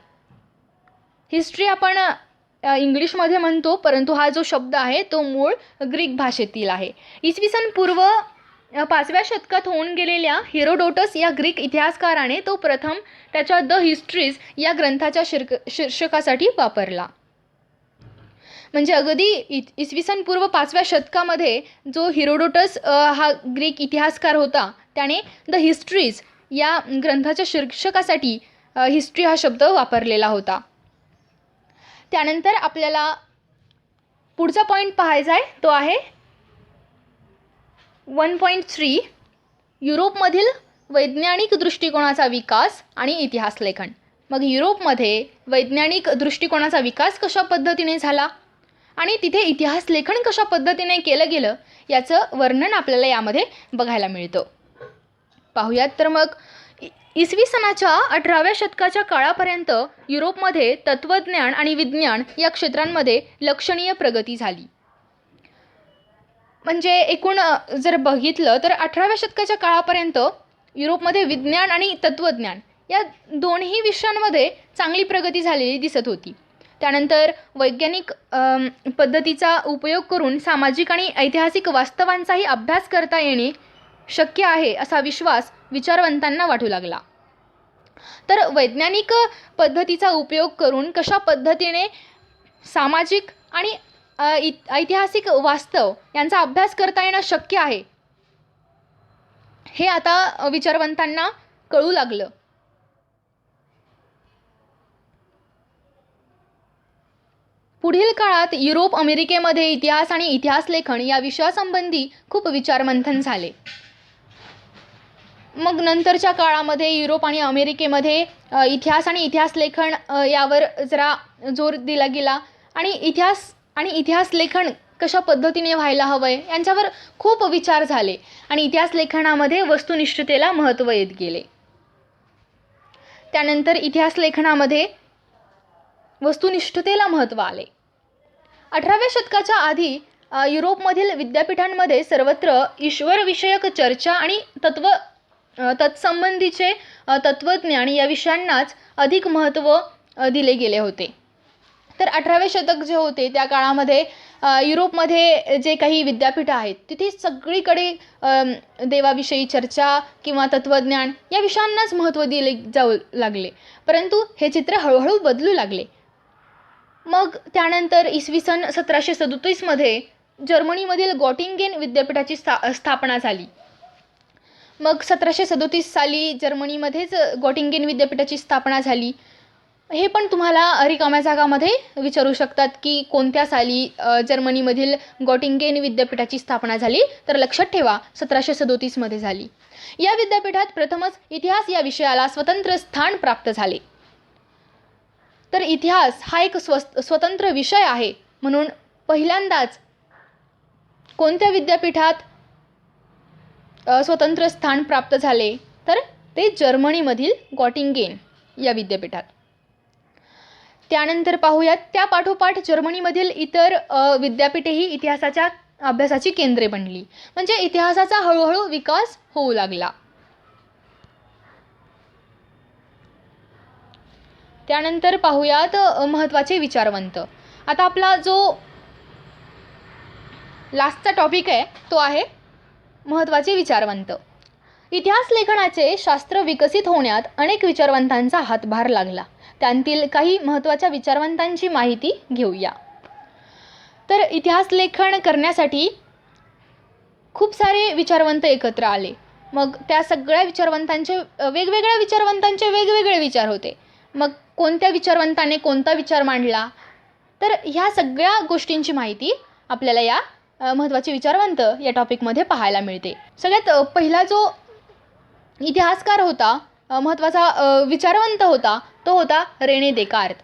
Speaker 1: हिस्ट्री आपण इंग्लिशमध्ये म्हणतो, परंतु हा जो शब्द आहे तो मूळ ग्रीक भाषेतील आहे. इसवी सन पूर्व 5व्या शतकात होऊन गेलेल्या हेरोडोटस या ग्रीक इतिहासकाराने तो प्रथम त्याच्या द हिस्ट्रीज या ग्रंथाच्या शीर्षकासाठी वापरला. म्हणजे अगदी इसवी सन पूर्व 5व्या शतकामध्ये जो हेरोडोटस हा ग्रीक इतिहासकार होता त्याने द हिस्ट्रीज या ग्रंथाच्या शीर्षकासाठी हिस्ट्री हा शब्द वापरलेला होता. त्यानंतर आपल्याला पुढचा पॉईंट पाहायचा आहे, तो आहे 1.3 युरोपमधील वैज्ञानिक दृष्टिकोनाचा विकास आणि इतिहास लेखन. मग युरोपमध्ये वैज्ञानिक दृष्टिकोनाचा विकास कशा पद्धतीने झाला आणि तिथे इतिहास लेखन कशा पद्धतीने केलं गेलं याचं वर्णन आपल्याला यामध्ये बघायला मिळतं. पाहूयात तर मग इसवी सनाच्या 18व्या शतकाच्या काळापर्यंत युरोपमध्ये तत्त्वज्ञान आणि विज्ञान या क्षेत्रांमध्ये लक्षणीय प्रगती झाली. म्हणजे एकूण जर बघितलं तर 18व्या शतकाच्या काळापर्यंत युरोपमध्ये विज्ञान आणि तत्त्वज्ञान या दोन्ही विषयांमध्ये चांगली प्रगती झालेली दिसत होती. त्यानंतर वैज्ञानिक पद्धतीचा उपयोग करून सामाजिक आणि ऐतिहासिक वास्तवांचाही अभ्यास करता येणे शक्य आहे असा विश्वास विचारवंतांना वाटू लागला. तर वैज्ञानिक पद्धतीचा उपयोग करून कशा पद्धतीने सामाजिक आणि ऐतिहासिक वास्तव यांचा अभ्यास करता येणं शक्य आहे हे आता विचारवंतांना कळू लागलं. पुढील काळात युरोप अमेरिकेमध्ये इतिहास आणि इतिहास लेखन या विषयासंबंधी खूप विचारमंथन झाले. मग नंतरच्या काळामध्ये युरोप आणि अमेरिकेमध्ये इतिहास आणि इतिहास लेखन यावर जरा जोर दिला गेला आणि इतिहास लेखन कशा पद्धतीने व्हायला हवं आहे यांच्यावर खूप विचार झाले आणि इतिहास लेखनामध्ये वस्तुनिष्ठतेला महत्त्व येत गेले. त्यानंतर इतिहास लेखनामध्ये वस्तुनिष्ठतेला महत्त्व आले. 18व्या शतकाच्या आधी युरोपमधील विद्यापीठांमध्ये सर्वत्र ईश्वरविषयक चर्चा आणि तत्संबंधीचे तत्त्वज्ञान या विषयांनाच अधिक महत्त्व दिले गेले होते. तर 18वे शतक जे होते त्या काळामध्ये युरोपमध्ये जे काही विद्यापीठं आहेत तिथे सगळीकडे देवाविषयी चर्चा किंवा तत्त्वज्ञान या विषयांनाच महत्त्व दिले जाऊ लागले. परंतु हे चित्र हळूहळू बदलू लागले. मग त्यानंतर इसवी सन 1737मध्ये जर्मनीमधील गॉटिंगेन विद्यापीठाची स्थापना झाली. मग 1737 साली जर्मनीमध्येच गॉटिंगेन विद्यापीठाची स्थापना झाली. हे पण तुम्हाला रिकाम्या जागामध्ये विचारू शकतात की कोणत्या साली जर्मनीमधील गॉटिंगेन विद्यापीठाची स्थापना झाली, तर लक्षात ठेवा 1737मध्ये झाली. या विद्यापीठात प्रथमच इतिहास या विषयाला स्वतंत्र स्थान प्राप्त झाले. तर इतिहास हा एक स्वतंत्र विषय आहे म्हणून पहिल्यांदाच कोणत्या विद्यापीठात स्वतंत्र स्थान प्राप्त झाले, तर ते जर्मनीमधील गॉटिंगेन या विद्यापीठात. त्यानंतर पाहूयात त्या पाठोपाठ जर्मनीमधील इतर विद्यापीठेही इतिहासाच्या अभ्यासाची केंद्रे बनली. म्हणजे इतिहासाचा हळूहळू विकास होऊ लागला. त्यानंतर पाहूयात महत्त्वाचे विचारवंत. आता आपला जो लास्टचा टॉपिक आहे तो आहे महत्त्वाचे विचारवंत. इतिहास लेखनाचे शास्त्र विकसित होण्यात अनेक विचारवंतांचा हातभार लागला. त्यांतील काही महत्त्वाच्या विचारवंतांची माहिती घेऊया. तर इतिहास लेखन करण्यासाठी खूप सारे विचारवंत एकत्र आले. मग त्या सगळ्या विचारवंतांचे वेगवेगळे विचार होते. मग कोणत्या विचारवंताने कोणता विचार मांडला तर ह्या सगळ्या गोष्टींची माहिती आपल्याला या महत्त्वाचे विचारवंत या टॉपिकमध्ये पाहायला मिळते. सगळ्यात पहिला जो इतिहासकार होता, महत्त्वाचा विचारवंत होता, तो होता रेने देकार्त.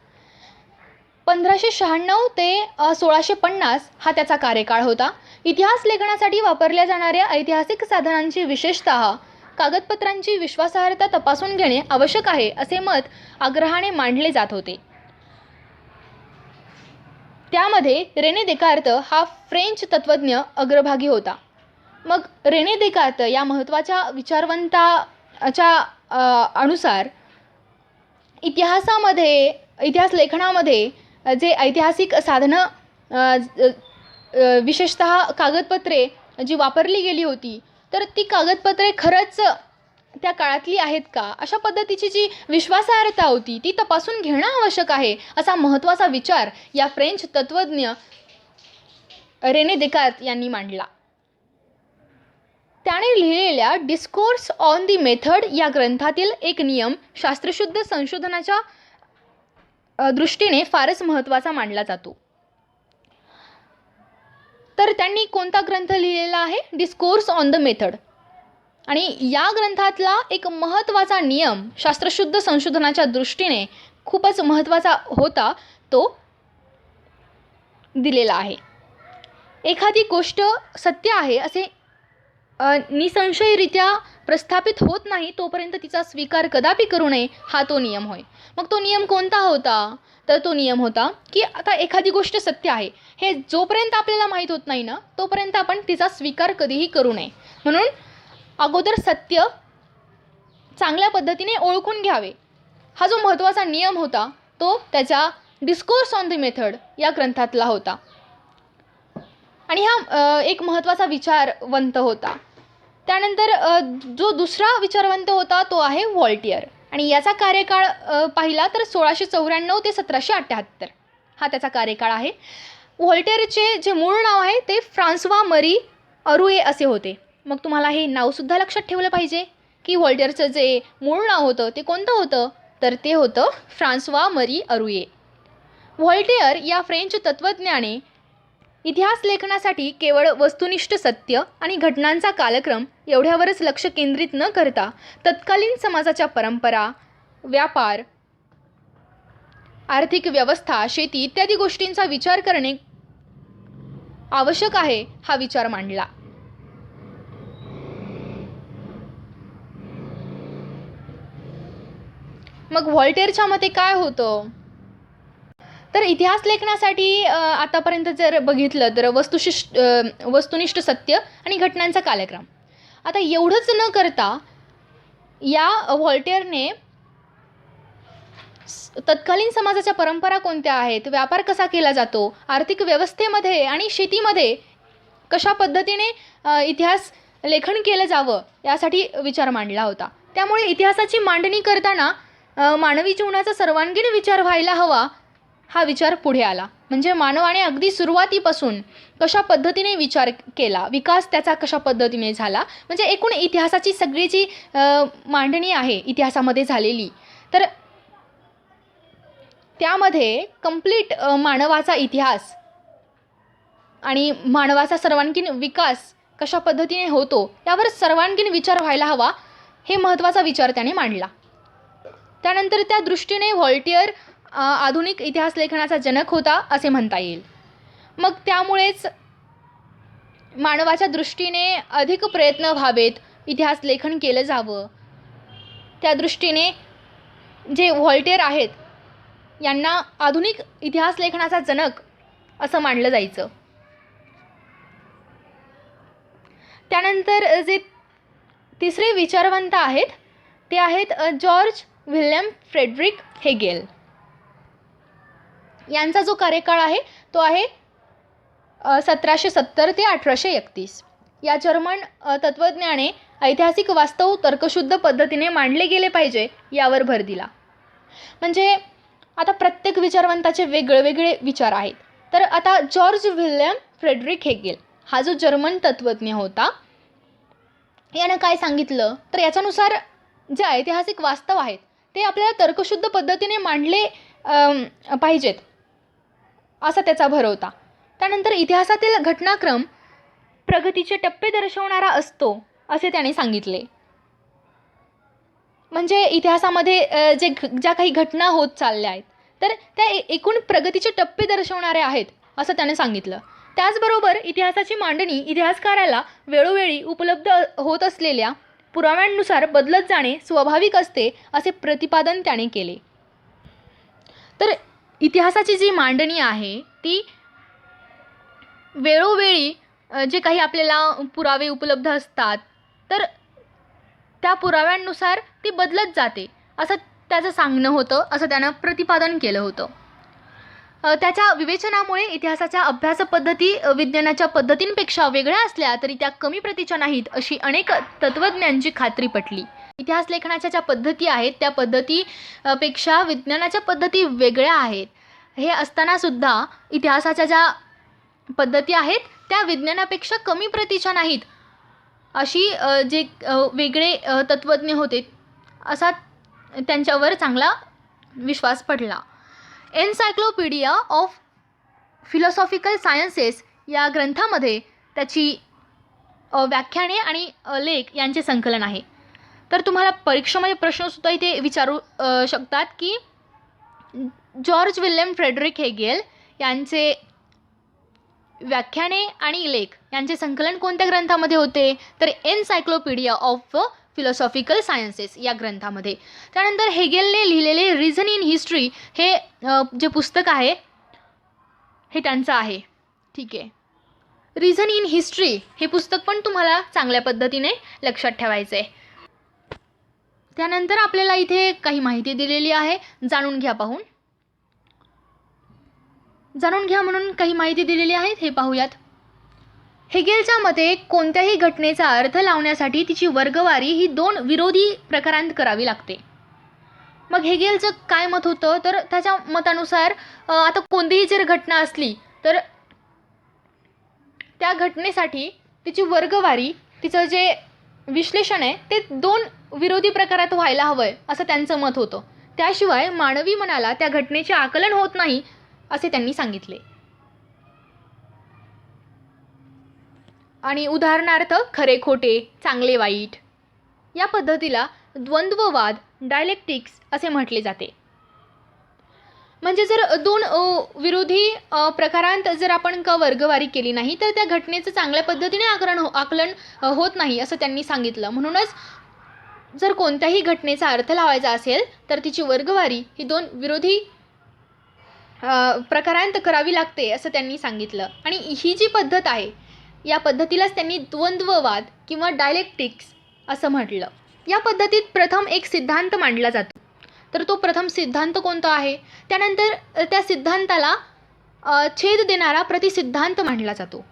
Speaker 1: 1596 ते 1650 हा त्याचा कार्यकाळ होता. इतिहास लेखनासाठी वापरल्या जाणाऱ्या ऐतिहासिक साधनांची, विशेषतः कागदपत्रांची विश्वासार्हता तपासून घेणे आवश्यक आहे असे मत आग्रहाने मांडले जात होते. त्यामध्ये रेने देकार्त हा फ्रेंच तत्त्वज्ञ अग्रभागी होता. मग रेने देकार्त या महत्त्वाच्या विचारवंताच्या अनुसार इतिहास लेखनामध्ये जे ऐतिहासिक साधनं विशेषतः कागदपत्रे जी वापरली गेली होती, तर ती कागदपत्रे खरंच त्या काळातली आहेत का, अशा पद्धतीची जी विश्वासार्हता होती ती तपासून घेणं आवश्यक आहे, असा महत्त्वाचा विचार या फ्रेंच तत्त्वज्ञ रेने देकार्त यांनी मांडला. त्याने लिहिलेल्या डिस्कोर्स ऑन दी मेथड या ग्रंथातील एक नियम शास्त्रशुद्ध संशोधनाच्या दृष्टीने फारच महत्त्वाचा मानला जातो. तर त्यांनी कोणता ग्रंथ लिहिलेला आहे? Discourse on the method. आणि या ग्रंथातला एक महत्त्वाचा नियम शास्त्रशुद्ध संशोधनाच्या दृष्टीने खूपच महत्त्वाचा होता, तो दिलेला आहे. एखादी गोष्ट सत्य आहे असे निसंशयरित्या प्रस्थापित होत नाही तोपर्यंत तिचा स्वीकार कदापि करू नये, हा तो नियम होय. मग तो नियम कोणता होता? तर तो नियम होता की आता एखादी गोष्ट सत्य आहे हे जोपर्यंत आपल्याला माहीत होत नाही ना, तोपर्यंत आपण तिचा स्वीकार कधीही करू नये. म्हणून अगोदर सत्य चांगल्या पद्धतीने ओळखून घ्यावे, हा जो महत्त्वाचा नियम होता तो त्याच्या डिस्कोर्स ऑन द मेथड या ग्रंथातला होता. आणि हा एक महत्त्वाचा विचारवंत होता. त्यानंतर जो दुसरा विचारवंत होता तो आहे व्हॉल्टियर. आणि याचा कार्यकाळ पाहिला तर 1694 ते 1778 हा त्याचा कार्यकाळ आहे. व्हॉल्टियरचे जे मूळ नाव आहे ते फ्रान्सवा मरी अरुये असे होते. मग तुम्हाला हे नावसुद्धा लक्षात ठेवलं पाहिजे की व्हॉल्टियरचं जे मूळ नाव होतं ते कोणतं होतं, तर ते होतं फ्रान्सवा मरी अरुये. व्हॉल्टियर या फ्रेंच तत्त्वज्ञाने इतिहास लेखनासाठी केवळ वस्तुनिष्ठ सत्य आणि घटनांचा कालक्रम एवढ्यावरच लक्ष केंद्रित न करता तत्कालीन समाजाच्या परंपरा, व्यापार, आर्थिक व्यवस्था, शेती इत्यादी गोष्टींचा विचार करणे आवश्यक आहे, हा विचार मांडला. मग व्हॉल्टेअरच्या मते काय होतं? तर इतिहास लेखनासाठी आतापर्यंत जर बघितलं तर वस्तुनिष्ठ सत्य आणि घटनांचा कालक्रम. आता एवढंच न करता या व्हॉल्टेअरने तत्कालीन समाजाच्या परंपरा कोणत्या आहेत, व्यापार कसा केला जातो, आर्थिक व्यवस्थेमध्ये आणि शेतीमध्ये कशा पद्धतीने इतिहास लेखन केलं जावं यासाठी विचार मांडला होता. त्यामुळे इतिहासाची मांडणी करताना मानवी जीवनाचा सर्वांगीण विचार व्हायला हवा, हा विचार पुढे आला. म्हणजे मानवाने अगदी सुरुवातीपासून कशा पद्धतीने विचार केला, विकास त्याचा कशा पद्धतीने झाला, म्हणजे एकूण इतिहासाची सगळी जी मांडणी आहे इतिहासामध्ये झालेली, तर त्यामध्ये कंप्लीट मानवाचा इतिहास आणि मानवाचा सर्वांगीण विकास कशा पद्धतीने होतो यावर सर्वांगीण विचार व्हायला हवा, हे महत्त्वाचा विचार त्याने मांडला. त्यानंतर त्या दृष्टीने व्हॉल्टियर आधुनिक इतिहास लेखनाचा जनक होता असे म्हणता येईल. मग त्यामुळेच मानवाच्या दृष्टीने अधिक प्रयत्न व्हावेत, इतिहास लेखन केलं जावं, त्या दृष्टीने जे व्हॉल्टियर आहेत यांना आधुनिक इतिहास लेखनाचा जनक असं मानलं जायचं. त्यानंतर जे तिसरे विचारवंत आहेत ते आहेत जॉर्ज विल्यम फ्रेडरिक हेगेल. यांचा जो कार्यकाळ आहे तो आहे 1770 ते 1831. या जर्मन तत्त्वज्ञाने ऐतिहासिक वास्तव तर्कशुद्ध पद्धतीने मांडले गेले पाहिजे यावर भर दिला. म्हणजे आता प्रत्येक विचारवंताचे वेगवेगळे विचार आहेत. तर आता जॉर्ज विल्यम फ्रेडरिक हेगेल हा जो जर्मन तत्त्वज्ञ होता, यानं काय सांगितलं तर याच्यानुसार जे ऐतिहासिक वास्तव आहेत ते आपल्याला तर्कशुद्ध पद्धतीने मांडले पाहिजेत. असा त्याचा भर होता. त्यानंतर इतिहासातील घटनाक्रम प्रगतीचे टप्पे दर्शवणारा असतो असे त्याने सांगितले. म्हणजे इतिहासामध्ये ज्या काही घटना होत चालल्या आहेत तर त्या एकूण प्रगतीचे टप्पे दर्शवणारे आहेत असं त्याने सांगितलं. त्याचबरोबर इतिहासाची मांडणी इतिहासकाराला वेळोवेळी उपलब्ध होत असलेल्या पुराव्यांनुसार बदलत जाणे स्वाभाविक असते असे प्रतिपादन त्याने केले. तर इतिहासाची जी मांडणी आहे ती वेळोवेळी जे काही आपल्याला पुरावे उपलब्ध असतात तर त्या पुराव्यांनुसार ती बदलत जाते असं त्याचं सांगणं होतं, असं त्यानं प्रतिपादन केलं होतं. त्याच्या विवेचनामुळे इतिहासाच्या अभ्यास पद्धती विज्ञानाच्या पद्धतींपेक्षा वेगळ्या असल्या तरी त्या कमी प्रतीच्या नाहीत अशी अनेक तत्त्वज्ञांची खात्री पटली. इतिहास लेखनाच्या ज्या पद्धती आहेत त्या पद्धतीपेक्षा विज्ञानाच्या पद्धती वेगळ्या आहेत हे असतानासुद्धा इतिहासाच्या ज्या पद्धती आहेत त्या विज्ञानापेक्षा कमी प्रतीच्या नाहीत अशी जे वेगळे तत्त्वज्ञ होते असा त्यांच्यावर चांगला विश्वास पडला. एन्सायक्लोपीडिया ऑफ फिलॉसॉफिकल सायन्सेस या ग्रंथामध्ये त्याची व्याख्याने आणि लेख यांचे संकलन आहे. तर तुम्हाला परीक्षेमध्ये प्रश्नसुद्धा इथे विचारू शकतात की जॉर्ज विल्यम फ्रेडरिक हेगेल यांचे व्याख्याने आणि लेख यांचे संकलन कोणत्या ग्रंथामध्ये होते तर एन्सायक्लोपीडिया ऑफ फिलॉसॉफिकल सायन्सेस या ग्रंथामध्ये. त्यानंतर हेगेलने लिहिलेले रिझन इन हिस्ट्री हे जे पुस्तक आहे हे त्यांचं आहे. ठीक आहे, रिझन इन हिस्ट्री हे पुस्तक पण तुम्हाला चांगल्या पद्धतीने लक्षात ठेवायचं आहे. त्यानंतर आपल्याला इथे काही माहिती दिलेली आहे, जाणून घ्या म्हणून काही माहिती दिलेली आहे हे पाहूयात. हेगेलच्या मते कोणत्याही घटनेचा अर्थ लावण्यासाठी तिची वर्गवारी ही दोन विरोधी प्रकारांत करावी लागते. मग हेगेलचं काय मत होतं तर त्याच्या मतानुसार आता कोणतीही जर घटना असली तर त्या घटनेसाठी तिची वर्गवारी, तिचं जे विश्लेषण आहे ते दोन विरोधी प्रकारात व्हायला हवं आहे असं त्यांचं मत होतं. त्याशिवाय मानवी मनाला त्या घटनेचे आकलन होत नाही असे त्यांनी सांगितले. आणि उदाहरणार्थ खरे खोटे, चांगले वाईट या पद्धतीला द्वंद्ववाद डायलेक्टिक्स असे म्हटले जाते. म्हणजे जर दोन विरोधी प्रकारांत जर आपण वर्गवारी केली नाही तर त्या घटनेचं चांगल्या पद्धतीने आकलन होत नाही असं त्यांनी सांगितलं. म्हणूनच जर कोणत्याही घटनेचा अर्थ लावायचा असेल तर तिची वर्गवारी ही दोन विरोधी प्रकारांत करावी लागते असं त्यांनी सांगितलं. आणि ही जी पद्धत आहे या पद्धतीलाच त्यांनी द्वंद्ववाद किंवा डायलेक्टिक्स असं म्हटलं. या पद्धतीत प्रथम एक सिद्धांत मांडला जातो. तर तो प्रथम सिद्धांत कोणता आहे, त्यानंतर त्या सिद्धांताला छेद देणारा प्रतिसिद्धांत मांडला जातो.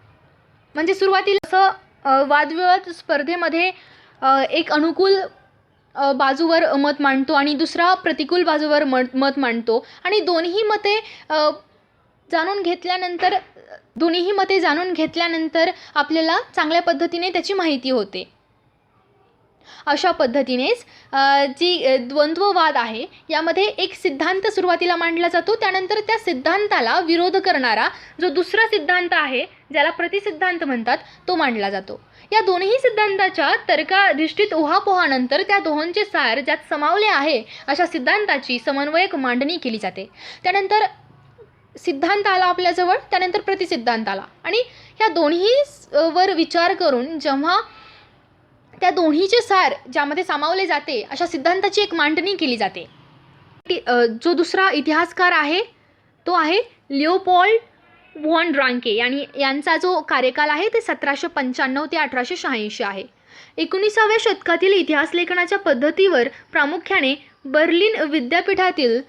Speaker 1: म्हणजे सुरुवातीला असं वादविवाद स्पर्धेमध्ये एक अनुकूल बाजूवर मत मांडतो आणि दुसरा प्रतिकूल बाजूवर मत मांडतो आणि दोन्ही मते जाणून घेतल्यानंतर आपल्याला चांगल्या पद्धतीने त्याची माहिती होते. अशा पद्धतीनेच जी द्वंद्ववाद आहे यामध्ये एक सिद्धांत सुरुवातीला मांडला जातो, त्यानंतर त्या सिद्धांताला विरोध करणारा जो दुसरा सिद्धांत आहे ज्याला प्रतिसिद्धांत म्हणतात तो मांडला जातो. या दोन्ही सिद्धांताच्या तर्काधिष्ठित उहापोहानंतर त्या दोहोंचे सार ज्यात समावले आहे अशा सिद्धांताची समन्वयक मांडणी केली जाते. त्यानंतर सिद्धांत आला आपल्याजवळ, त्यानंतर प्रतिसिद्धांत आला आणि ह्या दोन्ही वर विचार करून जेव्हा त्या दोन्हीचे सार ज्यामध्ये सामावले जाते अशा सिद्धांताची एक मांडणी केली जाते. जो दुसरा इतिहासकार आहे तो आहे लिओपोल्ड व्हॉन रांके आणि यांचा जो कार्यकाल आहे ते 1795 ते 1886 आहे. 19व्या शतकातील इतिहास लेखनाच्या पद्धतीवर प्रामुख्याने बर्लिन विद्यापीठातील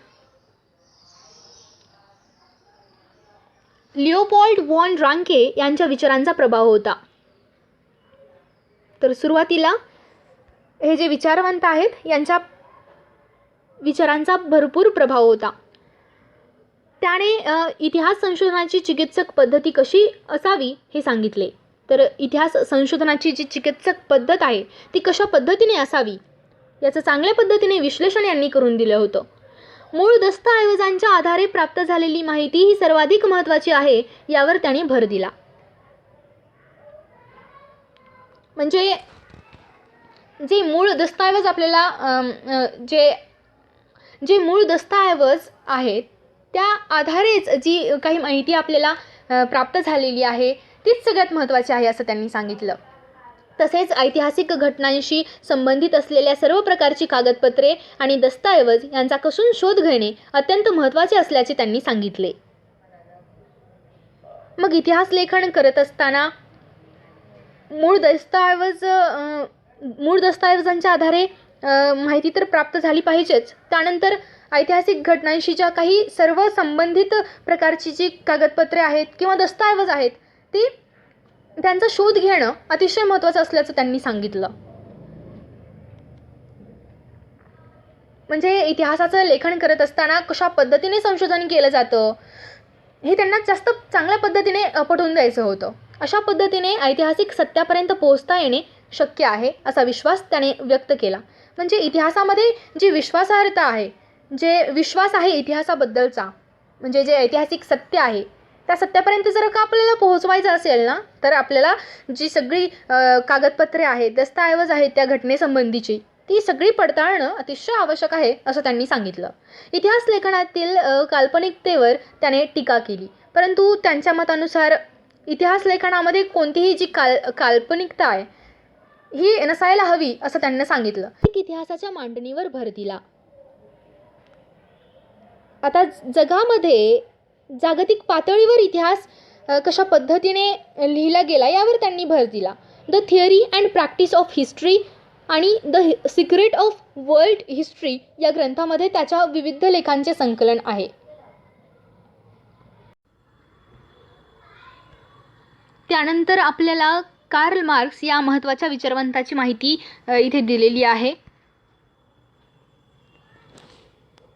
Speaker 1: लिओपोल्ड व्हॉन रांके यांच्या विचारांचा प्रभाव होता. तर सुरुवातीला हे जे विचारवंत आहेत यांच्या विचारांचा भरपूर प्रभाव होता. त्याने इतिहास संशोधनाची चिकित्सक पद्धती कशी असावी हे सांगितले. तर इतिहास संशोधनाची जी चिकित्सक पद्धत आहे ती कशा पद्धतीने असावी याचं चांगल्या पद्धतीने विश्लेषण यांनी करून दिलं होतं. मूळ दस्तऐवजांच्या आधारे प्राप्त झालेली माहिती ही सर्वाधिक महत्त्वाची आहे यावर त्यांनी भर दिला. म्हणजे जे मूळ दस्तऐवज आपल्याला जे मूळ दस्तऐवज आहेत त्या आधारेच जी काही माहिती आपल्याला प्राप्त झालेली आहे तीच सगळ्यात महत्त्वाची आहे असं त्यांनी सांगितलं. तसेच ऐतिहासिक घटनांशी संबंधित असलेल्या सर्व प्रकारची कागदपत्रे आणि दस्तऐवज यांचा कसून शोध घेणे अत्यंत महत्त्वाचे असल्याचे त्यांनी सांगितले. मग इतिहास लेखन करत असताना मूळ दस्तऐवजांच्या आधारे माहिती तर प्राप्त झाली पाहिजेच. त्यानंतर ऐतिहासिक घटनांशीच्या काही सर्व संबंधित प्रकारची जी कागदपत्रे आहेत किंवा दस्तऐवज आहेत ती त्यांचा शोध घेणं अतिशय महत्त्वाचं असल्याचं त्यांनी सांगितलं. म्हणजे इतिहासाचं लेखन करत असताना कशा पद्धतीने संशोधन केलं जातं हे त्यांना जास्त चांगल्या पद्धतीने पटवून द्यायचं होतं. अशा पद्धतीने ऐतिहासिक सत्यापर्यंत पोहोचता येणे शक्य आहे असा विश्वास त्याने व्यक्त केला. म्हणजे इतिहासामध्ये जी विश्वासार्हता आहे, जे विश्वास आहे इतिहासाबद्दलचा, म्हणजे जे ऐतिहासिक सत्य आहे त्या सत्यापर्यंत जर का आपल्याला पोहोचवायचं असेल ना तर आपल्याला जी सगळी कागदपत्रे आहेत, दस्तऐवज आहेत त्या घटनेसंबंधीची ती सगळी पडताळणं अतिशय आवश्यक आहे असं त्यांनी सांगितलं. इतिहास लेखनातील काल्पनिकतेवर त्याने टीका केली, परंतु त्यांच्या मतानुसार इतिहास लेखनामध्ये कोणतीही जी काल्पनिकता आहे ही नसायला हवी असं त्यांनी सांगितलं. इतिहासाच्या मांडणीवर भर दिला. आता जगामध्ये जागतिक पातळीवर इतिहास कशा पद्धतीने लिहिला गेला यावर त्यांनी भर दिला. The theory and practice of history आणि the secret of world history या ग्रंथामध्ये त्याच्या विविध लेखांचे संकलन आहे. त्यानंतर आपल्याला कार्ल मार्क्स या महत्त्वाच्या विचारवंताची माहिती इथे दिलेली आहे.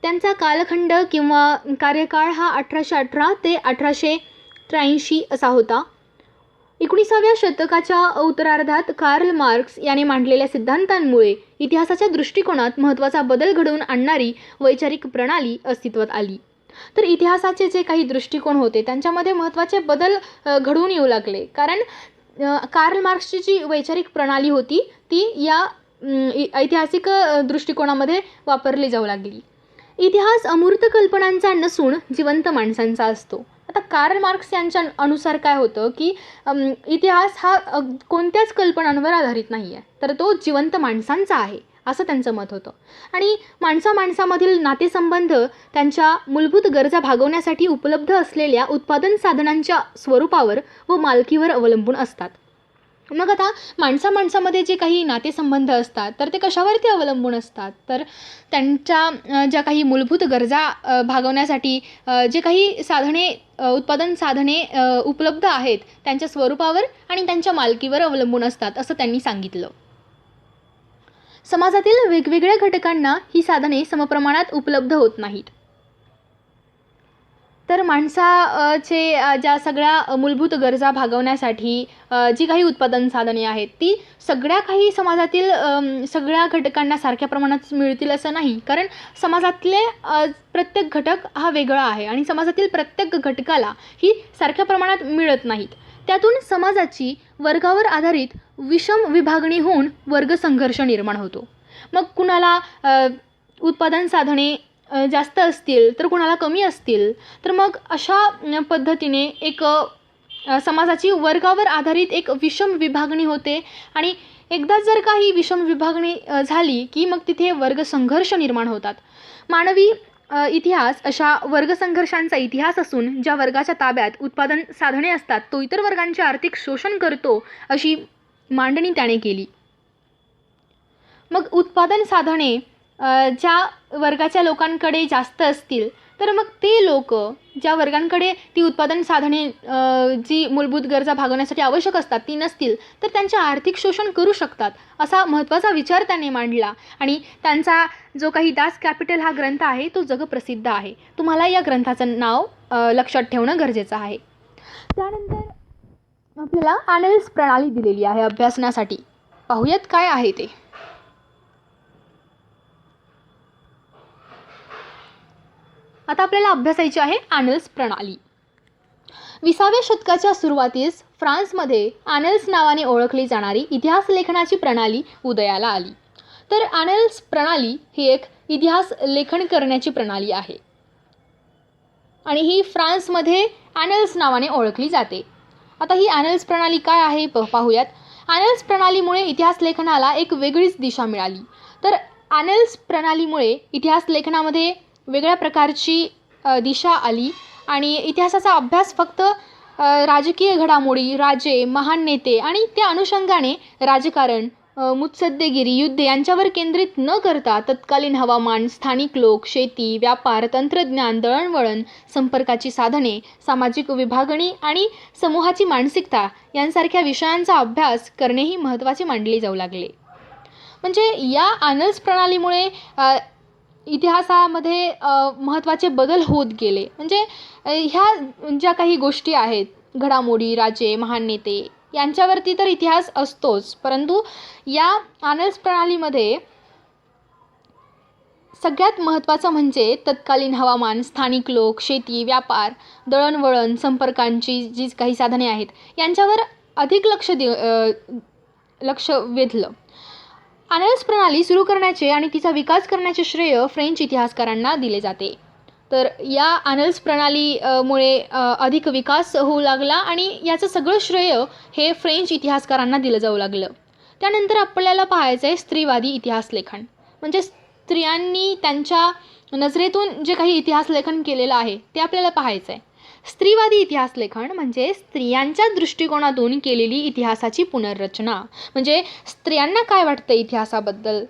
Speaker 1: त्यांचा कालखंड किंवा कार्यकाळ हा 1818 ते 1883 असा होता. 19व्या शतकाच्या उत्तरार्धात कार्ल मार्क्स याने मांडलेल्या सिद्धांतांमुळे इतिहासाच्या दृष्टिकोनात महत्त्वाचा बदल घडवून आणणारी वैचारिक प्रणाली अस्तित्वात आली. तर इतिहासाचे जे काही दृष्टिकोन होते त्यांच्यामध्ये महत्त्वाचे बदल घडवून येऊ लागले, कारण कार्ल मार्क्सची जी वैचारिक प्रणाली होती ती या ऐतिहासिक दृष्टिकोनामध्ये वापरली जाऊ लागली. इतिहास अमूर्त कल्पनांचा नसून जिवंत माणसांचा असतो. आता कार्ल मार्क्स यांच्या अनुसार काय होतं की इतिहास हा कोणत्याच कल्पनांवर आधारित नाही आहे, तर तो जिवंत माणसांचा आहे असं त्यांचं मत होतं. आणि माणसामधील नातेसंबंध त्यांच्या मूलभूत गरजा भागवण्यासाठी उपलब्ध असलेल्या उत्पादन साधनांच्या स्वरूपावर व मालकीवर अवलंबून असतात. मग आता माणसामध्ये जे काही नातेसंबंध असतात तर ते कशावरती अवलंबून असतात, तर त्यांच्या ज्या काही मूलभूत गरजा भागवण्यासाठी जे काही उत्पादन साधने उपलब्ध आहेत त्यांच्या स्वरूपावर आणि त्यांच्या मालकीवर अवलंबून असतात असं त्यांनी सांगितलं. समाजातील वेगवेगळ्या घटकांना ही साधने समप्रमाणात उपलब्ध होत नाहीत. तर माणसाचे ज्या सगळ्या मूलभूत गरजा भागवण्यासाठी जी काही उत्पादन साधने आहेत ती सगळ्या काही समाजातील सगळ्या घटकांना सारख्या प्रमाणात मिळतील असं नाही, कारण समाजातले प्रत्येक घटक हा वेगळा आहे आणि समाजातील प्रत्येक घटकाला ही सारख्या प्रमाणात मिळत नाहीत. त्यातून समाजाची वर्गावर आधारित विषम विभागणी होऊन वर्गसंघर्ष निर्माण होतो. मग कुणाला उत्पादन साधने जास्त असतील तर कुणाला कमी असतील, तर मग अशा पद्धतीने एक समाजाची वर्गावर आधारित एक विषम विभागणी होते आणि एकदा जर का ही विषम विभागणी झाली की मग तिथे वर्गसंघर्ष निर्माण होतात. मानवी इतिहास अशा वर्गसंघर्षांचा इतिहास असून ज्या वर्गाच्या ताब्यात उत्पादन साधने असतात तो इतर वर्गांचे आर्थिक शोषण करतो अशी मांडणी त्याने केली. मग उत्पादन साधने ज्या वर्गाच्या लोकांकडे जास्त असतील तर मग ते लोक ज्या वर्गांकडे ती उत्पादन साधने जी मूलभूत गरजा भागवण्यासाठी आवश्यक असतात ती नसतील तर त्यांचे आर्थिक शोषण करू शकतात असा महत्त्वाचा विचार त्याने मांडला. आणि त्यांचा जो काही दास कॅपिटल हा ग्रंथ आहे तो जगप्रसिद्ध आहे. तुम्हाला या ग्रंथाचं नाव लक्षात ठेवणं गरजेचं आहे. त्यानंतर आपल्याला ॲनल्स प्रणाली दिलेली आहे अभ्यासण्यासाठी. पाहूयात काय आहे ते. आता आपल्याला अभ्यासायची आहे ॲनल्स प्रणाली. 20व्या शतकाच्या सुरुवातीस फ्रान्समध्ये ॲनल्स नावाने ओळखली जाणारी इतिहास लेखनाची प्रणाली उदयाला आली. तर ॲनल्स प्रणाली ही एक इतिहास लेखन करण्याची प्रणाली आहे आणि ही फ्रान्समध्ये ॲनल्स नावाने ओळखली जाते. आता ही ॲनल्स प्रणाली काय आहे पाहूयात. ॲनल्स प्रणालीमुळे इतिहास लेखनाला एक वेगळीच दिशा मिळाली. तर ॲनल्स प्रणालीमुळे इतिहास लेखनामध्ये वेगळ्या प्रकारची दिशा आली आणि इतिहासाचा अभ्यास फक्त राजकीय घडामोडी, राजे, महान नेते आणि त्या अनुषंगाने राजकारण, मुत्सद्देगिरी, युद्ध यांच्यावर केंद्रित न करता तत्कालीन हवामान, स्थानिक लोक, शेती, व्यापार, तंत्रज्ञान, दळणवळण, संपर्काची साधने, सामाजिक विभागणी आणि समूहाची मानसिकता यांसारख्या विषयांचा अभ्यास करणेही महत्त्वाचे मानले जाऊ लागले. म्हणजे या ॲनल्स प्रणालीमुळे इतिहासामध्ये महत्त्वाचे बदल होत गेले. म्हणजे ह्या ज्या काही गोष्टी आहेत, घडामोडी, राजे, महान नेते यांच्यावरती तर इतिहास असतोच, परंतु या ॲनल्स प्रणालीमध्ये सगळ्यात महत्त्वाचं म्हणजे तत्कालीन हवामान, स्थानिक लोक, शेती, व्यापार, दळणवळण, संपर्कांची जी काही साधने आहेत यांच्यावर अधिक लक्ष वेधलं. ॲनल्स प्रणाली सुरू करण्याचे आणि तिचा विकास करण्याचे श्रेय फ्रेंच इतिहासकारांना दिले जाते. तर या ॲनल्स प्रणालीमुळे अधिक विकास होऊ लागला आणि याचं सगळं श्रेय हे फ्रेंच इतिहासकारांना दिलं जाऊ लागलं. त्यानंतर आपल्याला पाहायचं आहे स्त्रीवादी इतिहास लेखन. म्हणजे स्त्रियांनी त्यांच्या नजरेतून जे काही इतिहास लेखन केलेलं आहे ते आपल्याला पाहायचं आहे. स्त्रीवादी इतिहास लेखन म्हणजे स्त्रियांच्या दृष्टिकोनातून केलेली इतिहासाची पुनर्रचना. म्हणजे स्त्रियांना काय वाटतं इतिहासाबद्दल,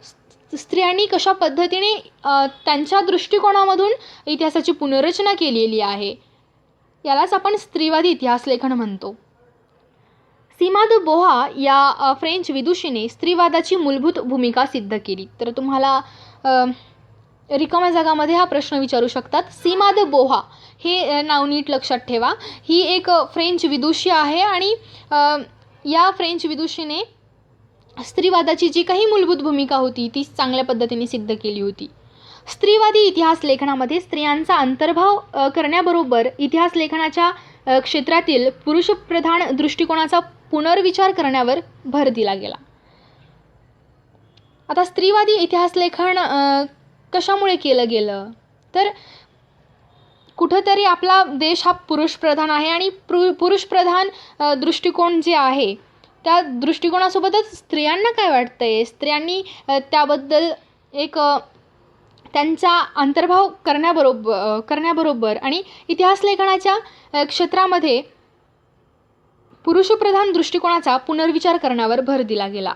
Speaker 1: स्त्रियांनी कशा पद्धतीने त्यांच्या दृष्टिकोनामधून इतिहासाची पुनर्रचना केलेली आहे, यालाच आपण स्त्रीवादी इतिहास लेखन म्हणतो. सीमा द बोहा या फ्रेंच विदुषीने स्त्रीवादाची मूलभूत भूमिका सिद्ध केली. तर तुम्हाला रिकाम्या जागामध्ये हा प्रश्न विचारू शकतात. सीमा द बोहा हे नाव नीट लक्षात ठेवा. ही एक फ्रेंच विदुषी आहे आणि या फ्रेंच विदुषीने स्त्रीवादाची जी काही मूलभूत भूमिका होती ती चांगल्या पद्धतीने सिद्ध केली होती. स्त्रीवादी इतिहास लेखनामध्ये स्त्रियांचा अंतर्भाव करण्याबरोबर इतिहास लेखनाच्या क्षेत्रातील पुरुषप्रधान दृष्टिकोनाचा पुनर्विचार करण्यावर भर दिला गेला. आता स्त्रीवादी इतिहास लेखन कशामुळे केलं गेलं, तर कुठंतरी आपला देश हा पुरुषप्रधान आहे आणि पुरुषप्रधान दृष्टिकोन जे आहे त्या दृष्टिकोनासोबतच स्त्रियांना काय वाटतं आहे, स्त्रियांनी त्याबद्दल एक त्यांचा अंतर्भाव करण्याबरोबर आणि इतिहास लेखनाच्या क्षेत्रामध्ये पुरुषप्रधान दृष्टिकोनाचा पुनर्विचार करण्यावर भर दिला गेला.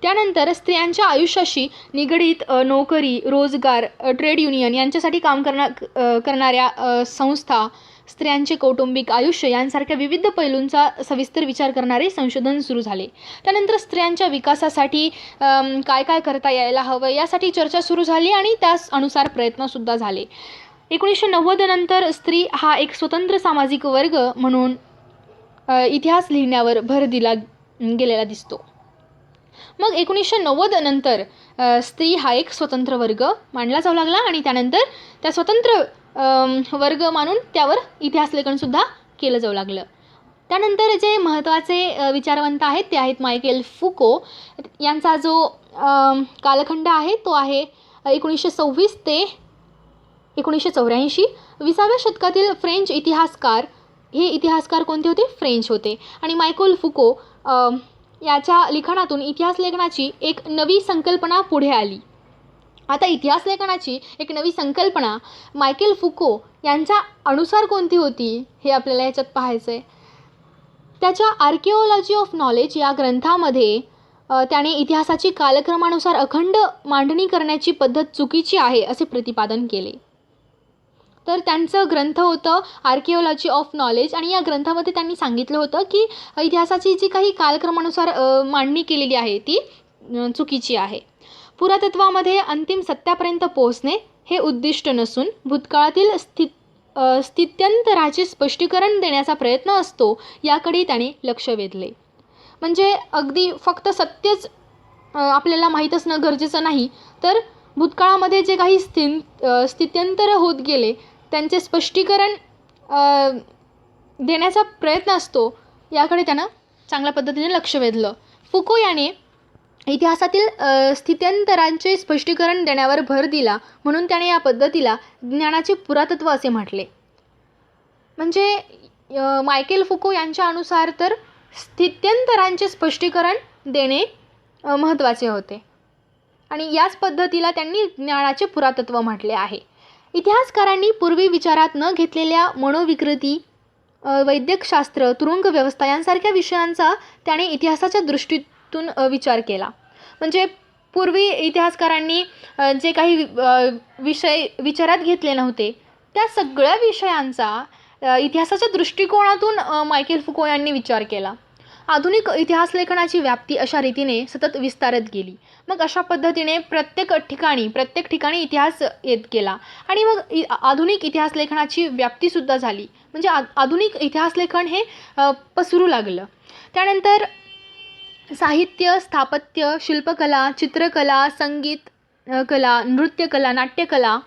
Speaker 1: त्यानंतर स्त्रियांच्या आयुष्याशी निगडीत नोकरी, रोजगार, ट्रेड युनियन यांच्यासाठी काम करणाऱ्या संस्था, स्त्रियांचे कौटुंबिक आयुष्य यांसारख्या विविध पैलूंचा सविस्तर विचार करणारे संशोधन सुरू झाले. त्यानंतर स्त्रियांच्या विकासासाठी काय काय करता यायला हवं यासाठी चर्चा सुरू झाली आणि त्यास अनुसार प्रयत्नसुद्धा झाले. 1990 नंतर स्त्री हा एक स्वतंत्र सामाजिक वर्ग म्हणून इतिहास लिहिण्यावर भर दिला गेलेला दिसतो. मग 1990 नंतर स्त्री हा एक स्वतंत्र वर्ग मानला जाऊ लागला आणि त्यानंतर त्या स्वतंत्र वर्ग मानून त्यावर इतिहास लेखनसुद्धा केलं जाऊ लागलं. त्यानंतर जे महत्त्वाचे विचारवंत आहेत ते आहेत मायकेल फुको. यांचा जो कालखंड आहे तो आहे 1926 ते 1984. 20व्या शतकातील फ्रेंच इतिहासकार, हे इतिहासकार कोणते होते? फ्रेंच होते. आणि मायकेल फुको याच्या लिखाणातून इतिहास लेखनाची एक नवी संकल्पना पुढे आली. आता इतिहास लेखनाची एक नवी संकल्पना मायकेल फुको यांच्या अनुसार कोणती होती हे आपल्याला याच्यात पाहायचं आहे. त्याच्या आर्किओलॉजी ऑफ नॉलेज या ग्रंथामध्ये त्याने इतिहासाची कालक्रमानुसार अखंड मांडणी करण्याची पद्धत चुकीची आहे असे प्रतिपादन केले. तर त्यांचं ग्रंथ होतं आर्किओलॉजी ऑफ नॉलेज आणि या ग्रंथामध्ये त्यांनी सांगितलं होतं की इतिहासाची जी काही कालक्रमानुसार मांडणी केलेली आहे ती चुकीची आहे. पुरातत्वामध्ये अंतिम सत्यापर्यंत पोहोचणे हे उद्दिष्ट नसून भूतकाळातील स्थित्यंतराचे स्पष्टीकरण देण्याचा प्रयत्न असतो याकडे त्याने लक्ष वेधले. म्हणजे अगदी फक्त सत्यच आपल्याला माहीत असणं गरजेचं नाही, तर भूतकाळामध्ये जे काही स्थित्यंतर होत गेले त्यांचे स्पष्टीकरण देण्याचा प्रयत्न असतो, याकडे त्यानं चांगल्या पद्धतीने लक्ष वेधलं. फुको याने इतिहासातील स्थित्यंतरांचे स्पष्टीकरण देण्यावर भर दिला, म्हणून त्याने या पद्धतीला ज्ञानाचे पुरातत्व असे म्हटले. म्हणजे मायकेल फुको यांच्या अनुसार तर स्थित्यंतरांचे स्पष्टीकरण देणे महत्त्वाचे होते आणि याच पद्धतीला त्यांनी ज्ञानाचे पुरातत्व म्हटले आहे. इतिहासकारांनी पूर्वी विचारात न घेतलेल्या मनोविकृती, वैद्यकशास्त्र, तुरुंग व्यवस्था यांसारख्या विषयांचा त्याने इतिहासाच्या दृष्टीतून विचार केला. म्हणजे पूर्वी इतिहासकारांनी जे काही विषय विचारात घेतले नव्हते त्या सगळ्या विषयांचा इतिहासाच्या दृष्टिकोनातून मायकेल फुको यांनी विचार केला. आधुनिक इतिहासलेखनाची व्याप्ती अशा रीतीने सतत विस्तारत गेली. मग अशा पद्धतीने प्रत्येक ठिकाणी इतिहास येत गेला आणि मग आधुनिक इतिहासलेखनाची व्याप्तीसुद्धा झाली. म्हणजे आधुनिक इतिहासलेखन हे पसरू लागलं. त्यानंतर साहित्य, स्थापत्य, शिल्पकला, चित्रकला, संगीत कला, नृत्यकला, नाट्यकला,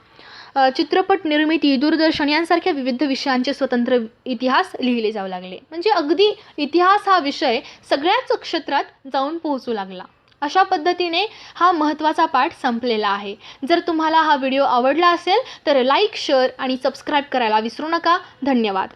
Speaker 1: चित्रपट निर्मिती, दूरदर्शन यांसारख्या विविध विषयांचे स्वतंत्र इतिहास लिहिले जाऊ लागले. म्हणजे अगदी इतिहास हा विषय सगळ्याच क्षेत्रात जाऊन पोहोचू लागला. अशा पद्धतीने हा महत्त्वाचा पाठ संपलेला आहे. जर तुम्हाला हा व्हिडिओ आवडला असेल तर लाईक, शेअर आणि सबस्क्राईब करायला विसरू नका. धन्यवाद.